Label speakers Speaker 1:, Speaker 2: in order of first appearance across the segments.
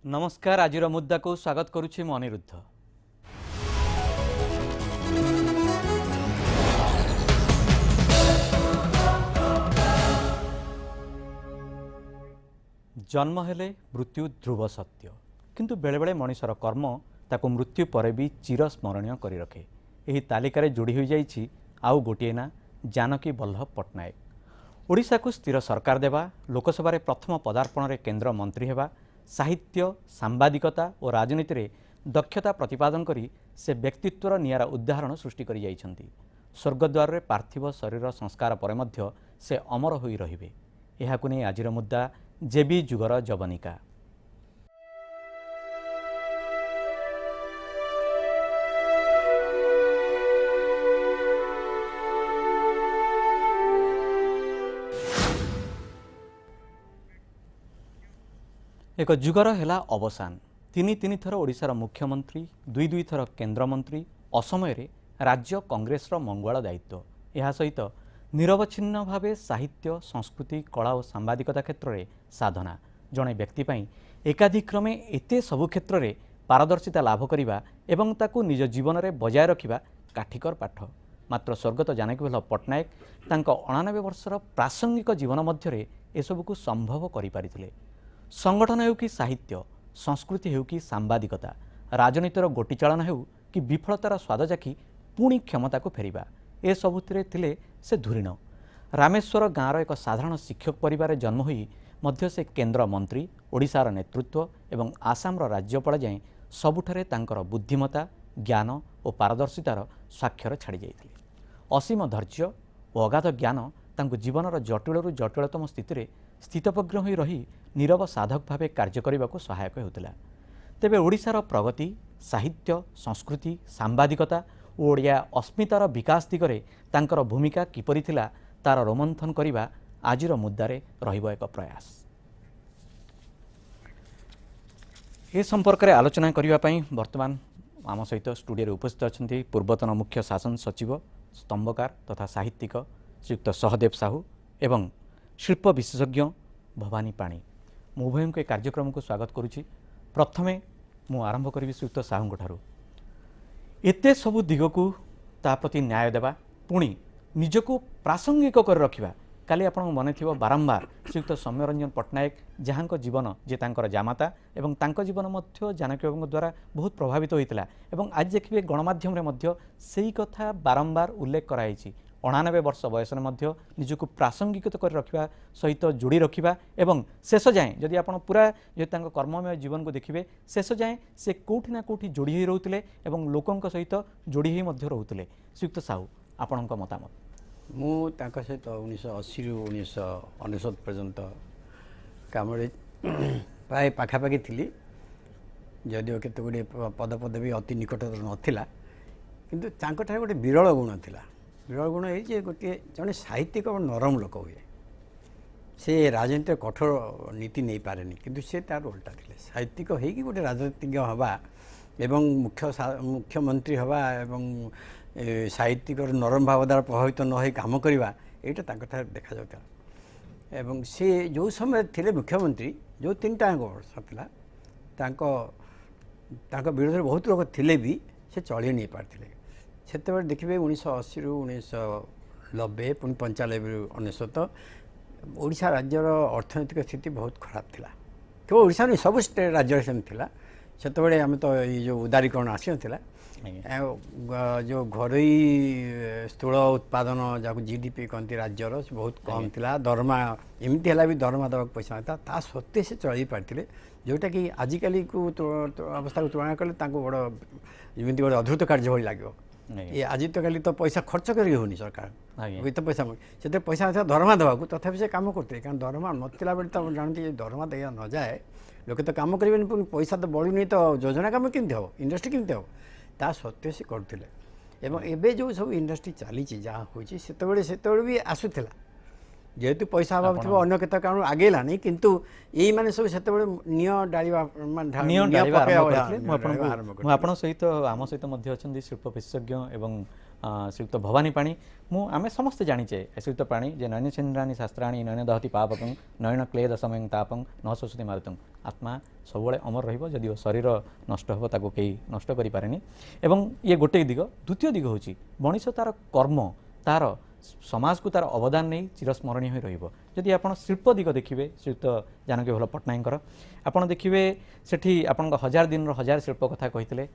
Speaker 1: नमस्कार आज मुद्दा को स्वागत करुछि मु अनिरुद्ध। जन्म हेले मृत्यु ध्रुव सत्य किंतु बेले बेले मनीषर कर्म ताको मृत्यु पर भी चिर स्मरणीय करी रखे। एही तालिकारे जोड़ी हो जाइछि आउ गोटिए ना जानकी वल्लभ पट्टनायक। ओडिशा को स्थिर सरकार देवा, लोकसभा रे प्रथम पदार्पण रे केंद्र मंत्री हेबा, साहित्य सांबादिकता और राजनीति रे दक्षता प्रतिपादन करी से व्यक्तित्वर नियारा उदाहरण सृष्टि करी जाइछन्ति। स्वर्गद्वार रे पार्थिव शरीर संस्कार पर मध्य से अमर होई रहिबे। एहाकु नै आजिर मुद्दा जेबी जुगर जवनिका। एक जुगर हेला अवसान। तीन थर ओडिशार मुख्यमंत्री, दुई थर केन्द्रमंत्री, असमय राज्य कांग्रेस मंगल दायित्व। यह सहित निरवच्छिन्न भावे साहित्य, संस्कृति, कला और सांबादिकता क्षेत्र में साधना। जड़े व्यक्ति एकाधिक्रमे एते सबु क्षेत्र में पारदर्शिता लाभ करने एवं ताकू निज जीवन में बजाय रखा काठिकर पाठ। मात्र स्वर्गत जानकी वल्लभ पट्टनायक तांको 89 वर्षर प्रासंगिक जीवन मध्य एसबू संभव करिपारिथिले। संगठन हेउ कि साहित्य, संस्कृति हेउ कि सांबादिकता, राजनीतिर गोटीचालन हेउ कि विफलतार स्वाद चाखी पुणी क्षमता को फेरिबा, ए सबुथिरे थिले से धुरीण। रामेश्वर गाँवर एक साधारण शिक्षक परिवार जन्म होई मध्य से केंद्र मंत्री, ओडिशार नेतृत्व एवं आसामर राज्यपाल जाए सबुठारे तांकर बुद्धिमता, ज्ञान और पारदर्शितार स्वाक्षर छाड़ी जाइथिले। असीम धैर्य और अगाध ज्ञान तांको जीवनर जटिलरू जटिलतम स्थिति स्थितप्रज्ञ होई रही नीरव साधक भावे कार्य करने को सहायक होता। तेबे ओडिशार प्रगति, साहित्य, संस्कृति, सांबादिकता और ओडिया अस्मितार विकास दिगरे तांकर भूमिका किपरि थिला तार रोमंथन करिबा आजिर मुद्दारे रहिबो एक प्रयास। ए संपर्क में आलोचना करने वर्तमान आम सहित स्टूडियो उपस्थित अच्छा पूर्वतन मुख्य शासन सचिव, स्तंभकार तथा साहित्यिक श्रीयुक्त सहदेव साहू एवं शिल्प विशेषज्ञ भवानी पाणी। मु उभयों के कार्यक्रम को स्वागत करुच्ची। प्रथमे मु आरंभ करी श्रीयुक्त साहू ठारू। एते सबु दिग को ता प्रति न्याय देवा पुणी निजको प्रासंगिक कर रखिबा। काली आपन मन थिबो बारंबार श्रीयुक्त सौम्यरंजन पट्टनायक जहाँको जीवन जे तांकर जामाता एवं तांको जीवन मध्य जानकी बाबू द्वारा बहुत प्रभावित होइतिला एवं आज देखिबे गणमाध्यम रे मध्य सेही कथा बारंबार उल्लेख कराइछि। 89 वर्ष बयस मध्य निजको प्रासंगिक कर रखिबा सहित जोड़ी रखिबा एवं शेष जाए जदि आपण पूरा जे तांको कर्ममय जीवन को देखिबे शेष जाए से कोठी ना कोठी जोड़ी होई रहउतिले एवं लोकंक सहित जोड़ी होई मध्य रहउतिले। श्रीयुक्त साहू आपणक मतामत।
Speaker 2: मु तांका सहित 1980 रु 1999 पर्यंत काम प्राय पाखापाखि थी। जदिओ केते गुड़े पदपदवी अति निकट नथिला किंतु तांका गोटे विरल गुण थिला। विरल गुण है गोटे जड़े साहित्यिक और नरम लोक हुए से राजनीति कठोर नीति नहीं पारे किंतु से तार उल्टा थे। साहित्यिक होगी गोटे राजनीतिज्ञ हवा एवं मुख्यमंत्री हवा एवं साहित्यिक नरम भाव द्वारा प्रभावित न हो काम करवा यहाँ देखा जाता। एवं से जो समय थे मुख्यमंत्री जो 3टा वर्ष था विरोध में बहुत लोग थे भी से चली नहीं पार्थे। से देखिए 1980 रु 1990 पुणी 95 रु 1999 ओडिशा राज्यर अर्थनैतिक स्थिति बहुत खराब थिला। केवल ओडिशा नहीं सब राज्य सेमती थिला। से आम तो ये जो उदारीकरण आसी ना जो घरोई स्थूल उत्पादन जहाँ जीडीपी कहती राज्यर बहुत कम थिला। दरमा एमती है भी दरमा देवाक पैसा था ता सत्वे से चल पार्थे जोटा कि आजिकल को अवस्था को तुलना कले बड़ जमी गोटे अद्भुत कार्य भाई लगे। ये आज तो कल तो पैसा खर्च करी होनी सरकार तो पैसा से पैसा दरमा देवाक तथापि से कम करते कारण दरमा नथिला बेले तो जानते दरमा दे न जाए लोके तो कम करेंगे पुणी पैसा तो बढ़ुनी तो योजना कम केमती हम इंडस्ट्री केमती हम ता सत्वे से करते। एवं एबे जो सब इंडस्ट्री चली जहाँ होते भी आसूला जेहेतु पैसा अभाव थी अन्य केत कारण आगेला नहीं किंतु यही माने सब से
Speaker 1: सहित आम सहित शिल्प विशेषज्ञ एवं श्रीयुक्त भवानी पाणी मु आमे समस्ते जानिचे श्रीयुक्त पाणी जे नयन चंद्राणी शास्त्राणी नयन दहति पापकं नयन क्लेद समयं तापं न शोषति मारुतं आत्मा सबुळे अमर रहिबो जदि शरीर नष्ट हो ताको केही नष्ट करि पारेनी एवं ये गोटे दिग द्वितीय दिग होची मनीष तार कर्म तार समाज को तार अवदान नहीं चिरस्मरणीय हो रहिबो जदि आपण शिल्प दिग देखिबे श्रीयुक्त जानकी भल पट्टनायकर आपण देखिबे सेठी आपण 1000 दिन रो 1000 शिल्प कथा कहितले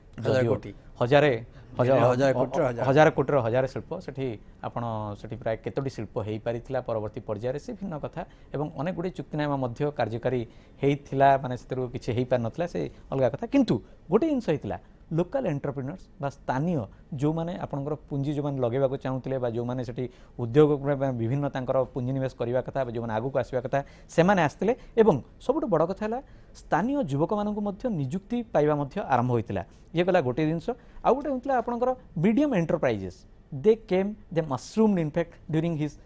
Speaker 1: हजार कोटी हजार शिल्प सेठी आपण सेठी प्राय केतोटी शिल्प हेई पारिथिला परवर्ती पर्यायर से भिन्न कथा एवं अनेक गुडी चुक्तिनामा मध्य कार्यकारी हेइथिला माने सेतरु किछि हेई पार नथला से अलगा कथा किंतु गोटे जिंस हेइथिला लोकल एंटरप्रेन्योर्स बा स्थानीय जो माने आपनकर पुंजी जो माने लगेबा चाहूतिले बा जो माने सेठी उद्योग विभिन्न तांकर पुंजी निवेश करबा कथा जो माने आगु को आसीबा कथा से माने आस्तिले एवं सबुठ बड़ कथा हला स्थानीय युवक मानकु मध्य नियुक्ति पाइबा मध्य आरंभ होइतिला ये गला गोटे जिंस आ गोटे होइतिला आपनकर medium enterprises they came they mushroomed in fact during his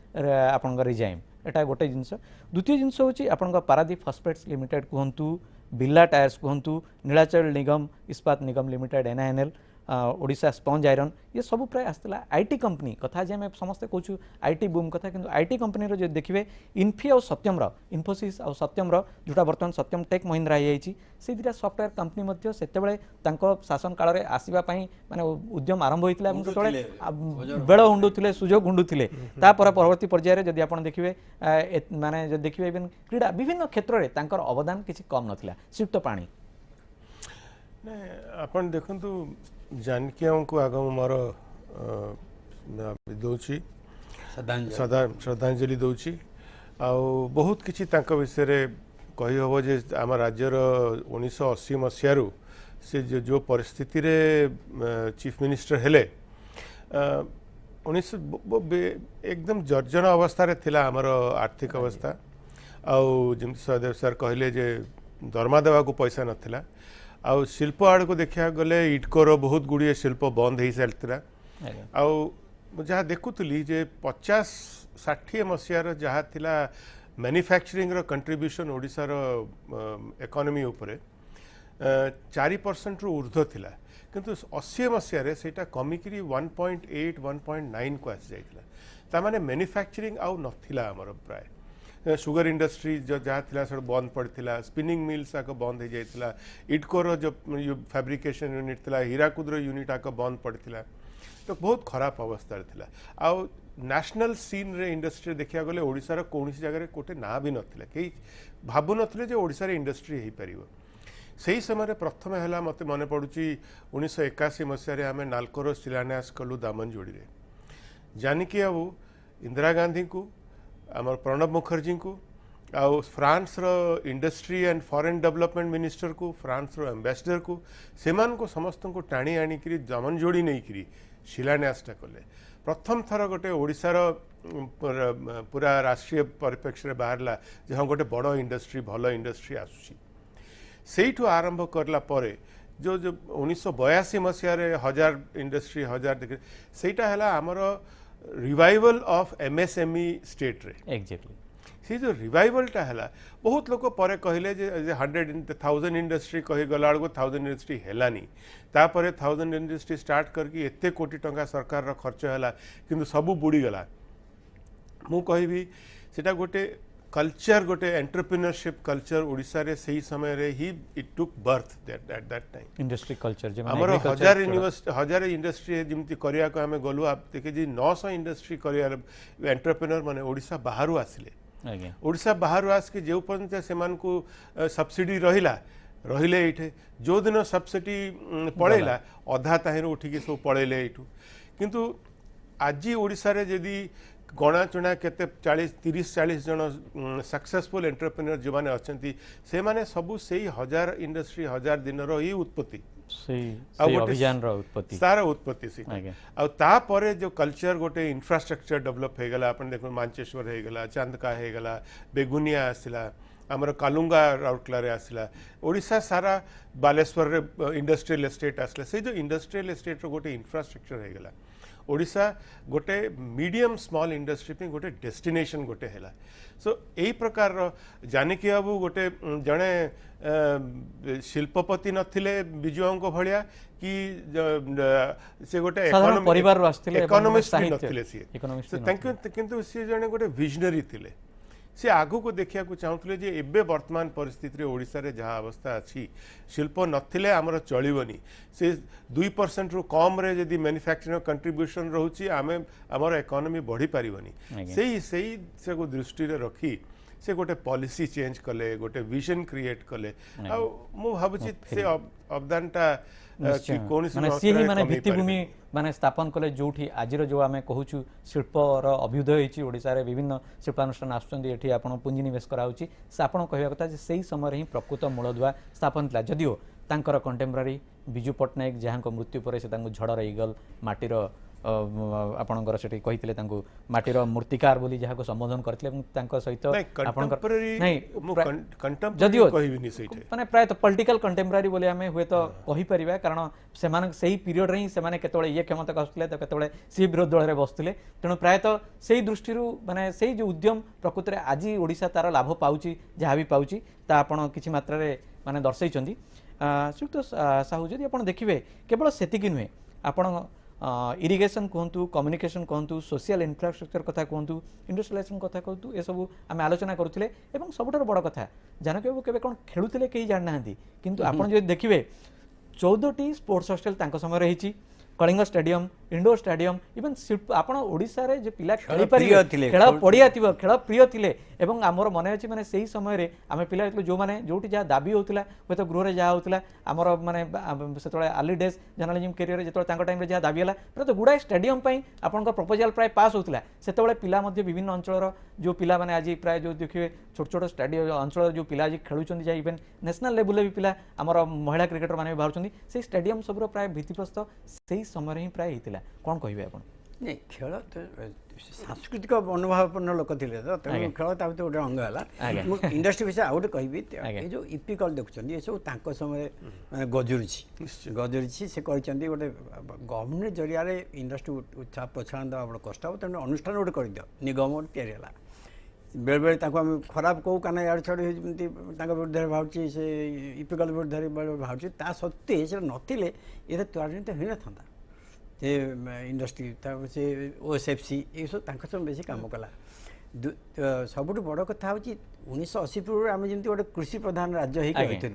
Speaker 1: आपनकर रिजाइम एटा गोटे जिंस द्वितीय जिंस होची आपनकर पारादीप फॉस्फेट्स लिमिटेड कहंतु बिरला टायर्स कहतु Nilachal Nigam Ispat Nigam limited NINL Odisha sponge iron ये सब प्राय आसला आईटी कंपनी कथा जे आम समस्ते कहूँ आईटी बूम कथा किंतु आईटी कंपनी जो देखिए इन्फी और सत्यम इन्फोसिस और सत्यम जोटा बर्तमान सत्यम टेक महिंद्रा से दुटा सफ्टवेयर कंपनी मध्य सेतेबेले शासन काल में आसवा माने उद्यम आरंभ होता है बेल हुंडुले सुजोग हुंडुले परवर्ती पर्यायर जदि आप देखिए माने जो देखिए इवन क्रीड़ा विभिन्न क्षेत्र में तांकर अवदान किसी कम नथिला श्रीयुक्त पाणी
Speaker 3: आपण देखंतु जानकियों को आगम मोर दौची श्रद्धांजलि दौची आ बहुत किछि तांका विषय रे कहि हबो जे आम राज्यर 1980 मसियारू से जो परिस्थिति रे चीफ मिनिस्टर हेले 19 एकदम जर्जन अवस्था रे थिला आमर आर्थिक अवस्था आउ जेमति सहदेव सर कहले जे दरमा देवा को पैसा नथिला आउ शिल्प आड़ को देखा गले इटकोर बहुत गुड़िए शिल्प बंद हो सारा आउ जहाँ देखुली जे 50-60 मसीहार जहाँ थिला मैन्युफैक्चरिंग रो कंट्रीब्यूशन ओडिशार इकोनॉमी उपरे 4% रु ऊर्ध्व थिला किंतु 80 मसीहार सेटा कमिकी 1.8-1.9 को आसी जाइथिला ता माने मैन्युफैक्चरिंग आउ नथिला हमर प्राय सुगर इंडस्ट्री जो जहाँ थिला सब बंद पड़ता स्पिनिंग मिल्स आक बंद हो जाता इटकोर जो फैब्रिकेशन यूनिट थिला हीराकुद यूनिट आक बंद पड़ता तो बहुत खराब अवस्था थिला आउ नेशनल सीन रे इंडस्ट्री देखा गले ओडिशार कौन जगह कोटे ना भी नथिला कई भाबु नथिले जे ओडिशार इंडस्ट्री हो पारिबो सही समय प्रथम है मत मन पड़ुची 1981 मसीह आम नालकोर शिलान्यास कलु दामनजोड़ी रे जानकी बाबू इंदिरा गांधी को आम प्रणब मुखर्जी को आउ फ्रांस रो industry and foreign development minister को फ्रांस रो एम्बेसडर को सेमान को समस्त को टाणी आनिकी दामनजोड़ी नहीं करी शिलान्यासटा कले प्रथम थर गोटे ओडिशार पूरा राष्ट्रीय परिप्रेक्ष्य बाहरला जहाँ गोटे बड़ इंडस्ट्री भल इंडस्ट्री आसुची सेठू आरंभ करला परे जो 1982 मसीह 1000 इंडस्ट्री 1000 देखे सेटा है आमर रिवाइवल ऑफ एमएसएमई स्टेट रे
Speaker 1: एग्जैक्टली
Speaker 3: सी जो रिवाइवलटा है बहुत लोग पर कहले जे 100,000 इंडस्ट्री कही गला बेलू 1000 इंडस्ट्री हेलानी तापर 1000 इंडस्ट्री स्टार्ट करके एते कोटी टंका सरकार रो खर्च है किंतु सबू बुड़ी गला मु कहबी सेटा गोटे कल्चर गोटे एंटरप्रेन्योरशिप कल्चर ओडिशा रे सही समय रे ही it took birth at that time
Speaker 1: industry culture जे
Speaker 3: हमर 1000 इंडस्ट्री जेमती करिया को हमें गलु आप देखे जी 900 इंडस्ट्री करिया एंटरप्रेन्योर माने ओडिशा बाहरु आसिले
Speaker 1: आज्ञा
Speaker 3: ओडिशा बाहरु आस के जेउ पर्यंत सेमान को सब्सिडी रहिले एठे जो दिन सब्सिडी पळेला अधा ताहिर उठिकी सब पळेले एठू किंतु आज ओडिशा रे जदी गणाचुणा केते 30-40 जन सक्सेसफुल एंटरप्रेन्योर जो माने अछंती से माने सबु सेही 1000 इंडस्ट्री 1000 दिन रो ही उत्पत्ति
Speaker 1: अभियान रो उत्पत्ति
Speaker 3: सारा उत्पत्ति सी आ ता परे जो कल्चर गोटे इंफ्रास्ट्रक्चर डेवलप हो गला अपन देखो मांचेश्वर हो गला चांदका हो गला बेगुनिया आसिला आमर कालुंगा राउरकेला रे आसिला ओडिशा सारा बालेश्वर रे इंडस्ट्रियल एस्टेट आसिला से जो इंडस्ट्रियल एस्टेट रो गोटे इंफ्रास्ट्रक्चर हो गला ओडिशा गोटे मीडियम स्मॉल इंडस्ट्री पे गोटे डेस्टिनेशन गोटे हैला सो यही प्रकार जानकी बाबू गोटे जड़े शिल्पपति नथिले बिजुआंक भलिया कि से गोटे
Speaker 1: साधारण परिवार आस्थिले
Speaker 3: इकोनॉमिस्ट
Speaker 1: साहित्य
Speaker 3: नथिले सी
Speaker 1: इकोनॉमिस्ट
Speaker 3: सो थैंक यू किंतु सी जने गोटे विजनरी थिले से आगु को देखिया को चाहूले जे एबे वर्तमान परिस्थिति रे ओडिसा रे जहा अवस्था अछि शिल्प नथिले हमर चलिबनी से 2% रु कम रे यदि मैन्युफैक्चरिंग कंट्रीब्यूशन रहउची आमे हमर इकोनॉमी बढ़ी पारिबनी सेही से को दृष्टि रे रखी से गोटे पॉलिसी चेंज कले गोटे विजन क्रिएट कले आ मु भाबुची से अवदानटा कि कोनसी
Speaker 1: माने सी ही माने भित्तिभूमि माने स्थापन कले जोठी आजिर जो आमे कहूछु शिल्पर अभ्युदय होईची ओडिसा रे विभिन्न शिल्पानुष्ठान आसुचंदी एठी आपण पुंजी निवेश कराउची से आपण कहबा कथा जे सेही समय रे ही प्रकृत मूलदुआ स्थापन थला जदियो तांकर कंटेम्पररी बिजू पटनायक जहां को मृत्यु परे से तांको झड़र ईगल माटीर आपणकर सेठी कहितले तांको माटीर मूर्तिकार बोली जहां को संबोधन करथिले ଏବଂ तांको सहित आपणकर नहीं
Speaker 3: कंटेम्पररी कहिबिनी सेठी
Speaker 1: माने प्राय तो पॉलिटिकल कंटेम्पररी बोली हमें हुए तो कहि परिबा कारण सेमान सही पीरियड रे ही सेमाने केतोळे ये क्षमता आसुतले तो केतोळे सी विरोध दल रे बसुतले तेणु प्राय तो सही दृष्टि रु माने सही जो उद्यम प्रकृति रे आज ओडिसा तार लाभ पाउची जहा भी पाउची ता आपण किछि मात्रा रे माने दर्शाइचंदी सुक्त साहू जदि आपण देखिबे केवल सेतिकी नुहे आपण इरिगेशन कहतु कम्युनिकेशन कहतु सोशल इंफ्रास्ट्रक्चर कथा कहतु इंडस्ट्रियलाइजेशन कथा कहतु ए सब आम आलोचना करुले और सबुठार बड़ कथा जानकी बाबू केबे कोन खेलुले कहीं जान ना किंतु आपण जो देखिए 14टी स्पोर्ट्स हॉस्टेल तांको समय रही Kalinga stadium indoor stadium even शिल्प आपण ओडिसा रे जे पिला खेली पारिबे खेल पड़िया थिबो खेल प्रिय थिले एवं आमर मन अछि माने सेही समय रे आमे पिला हेतु जो माने जोटी जा दाबी होतला होय तो गृह रे जा होतला आमर माने सेतोळे आली डेज जर्नलिज्म करियर जेतो तांको टाइम रे जा दाबी हला तो गुडा स्टेडियम पई आपण को प्रपोजल प्राय पास होतला सेतोळे पिला मध्ये विभिन्न अंचल रो जो पिला माने आज प्राय जो देखिबे छोट छोट स्टेडियम अंचल जो पिला आज खेलुचंदी जा इवन नेशनल लेवल ले भी पिला आमर महिला क्रिकेटर माने भी बाहरचंदी से स्टेडियम सब रो प्राय भित्तिप्रस्तर सेही समय रे ही प्राय हितला कोन कहिबे आपण
Speaker 2: नहीं खेल तो सांस्कृतिक मनोभावपूर्ण लोक थे तो तेणु खेल ता गोटे अंग है इंडस्ट्री विषय आउ गोटे कहि जो इपिकल देखुं ये सब तांको समय गजुरी से गोटे गवर्नमेंट जरिया इंडस्ट्री प्रोत्साहन देवा बड़ा कष्ट हो तेणु अनुष्ठान गोटे करदियो निगम गोटे या बेले बेले आम खराब कौ काना यार छड़ विरुद्ध भावुँ से इपिकल विरुद्ध भावुँ ता सत्वे से नथिले ये त्वरान्वित हो न से इंडस्ट्री से ओएसएफसी ये सब बेसी काम कला सबुठ बड़ कथा हूँ 1980 पूर्व आम जमी गोटे कृषि प्रधान राज्य होती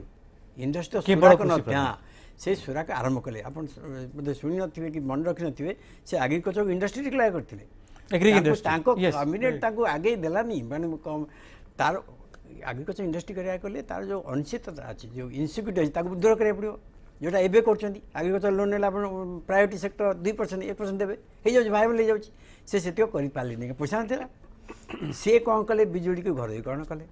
Speaker 2: इंडस्ट्री सुराक न से सुराक आरंभ कले आप शुणी थे कि मन रखी थे से एग्रीकल्चर इंडस्ट्री डिक्लेयर करते कैबिनेट आगे देलानी माने तार एग्रीकल्चर इंडस्ट्री करें तार जो अनिश्चितता अच्छी जो इनसिक्यूरिटी अच्छी दूर करा पड़ो जोटा एवं कर एग्रीकल्चर लोन ने प्रायोरिटी सेक्टर 2% 1% देवे हो भाइबल हो जाए कर पैसा ना सी कौन कले बिजुड़ी को घरोकरण कले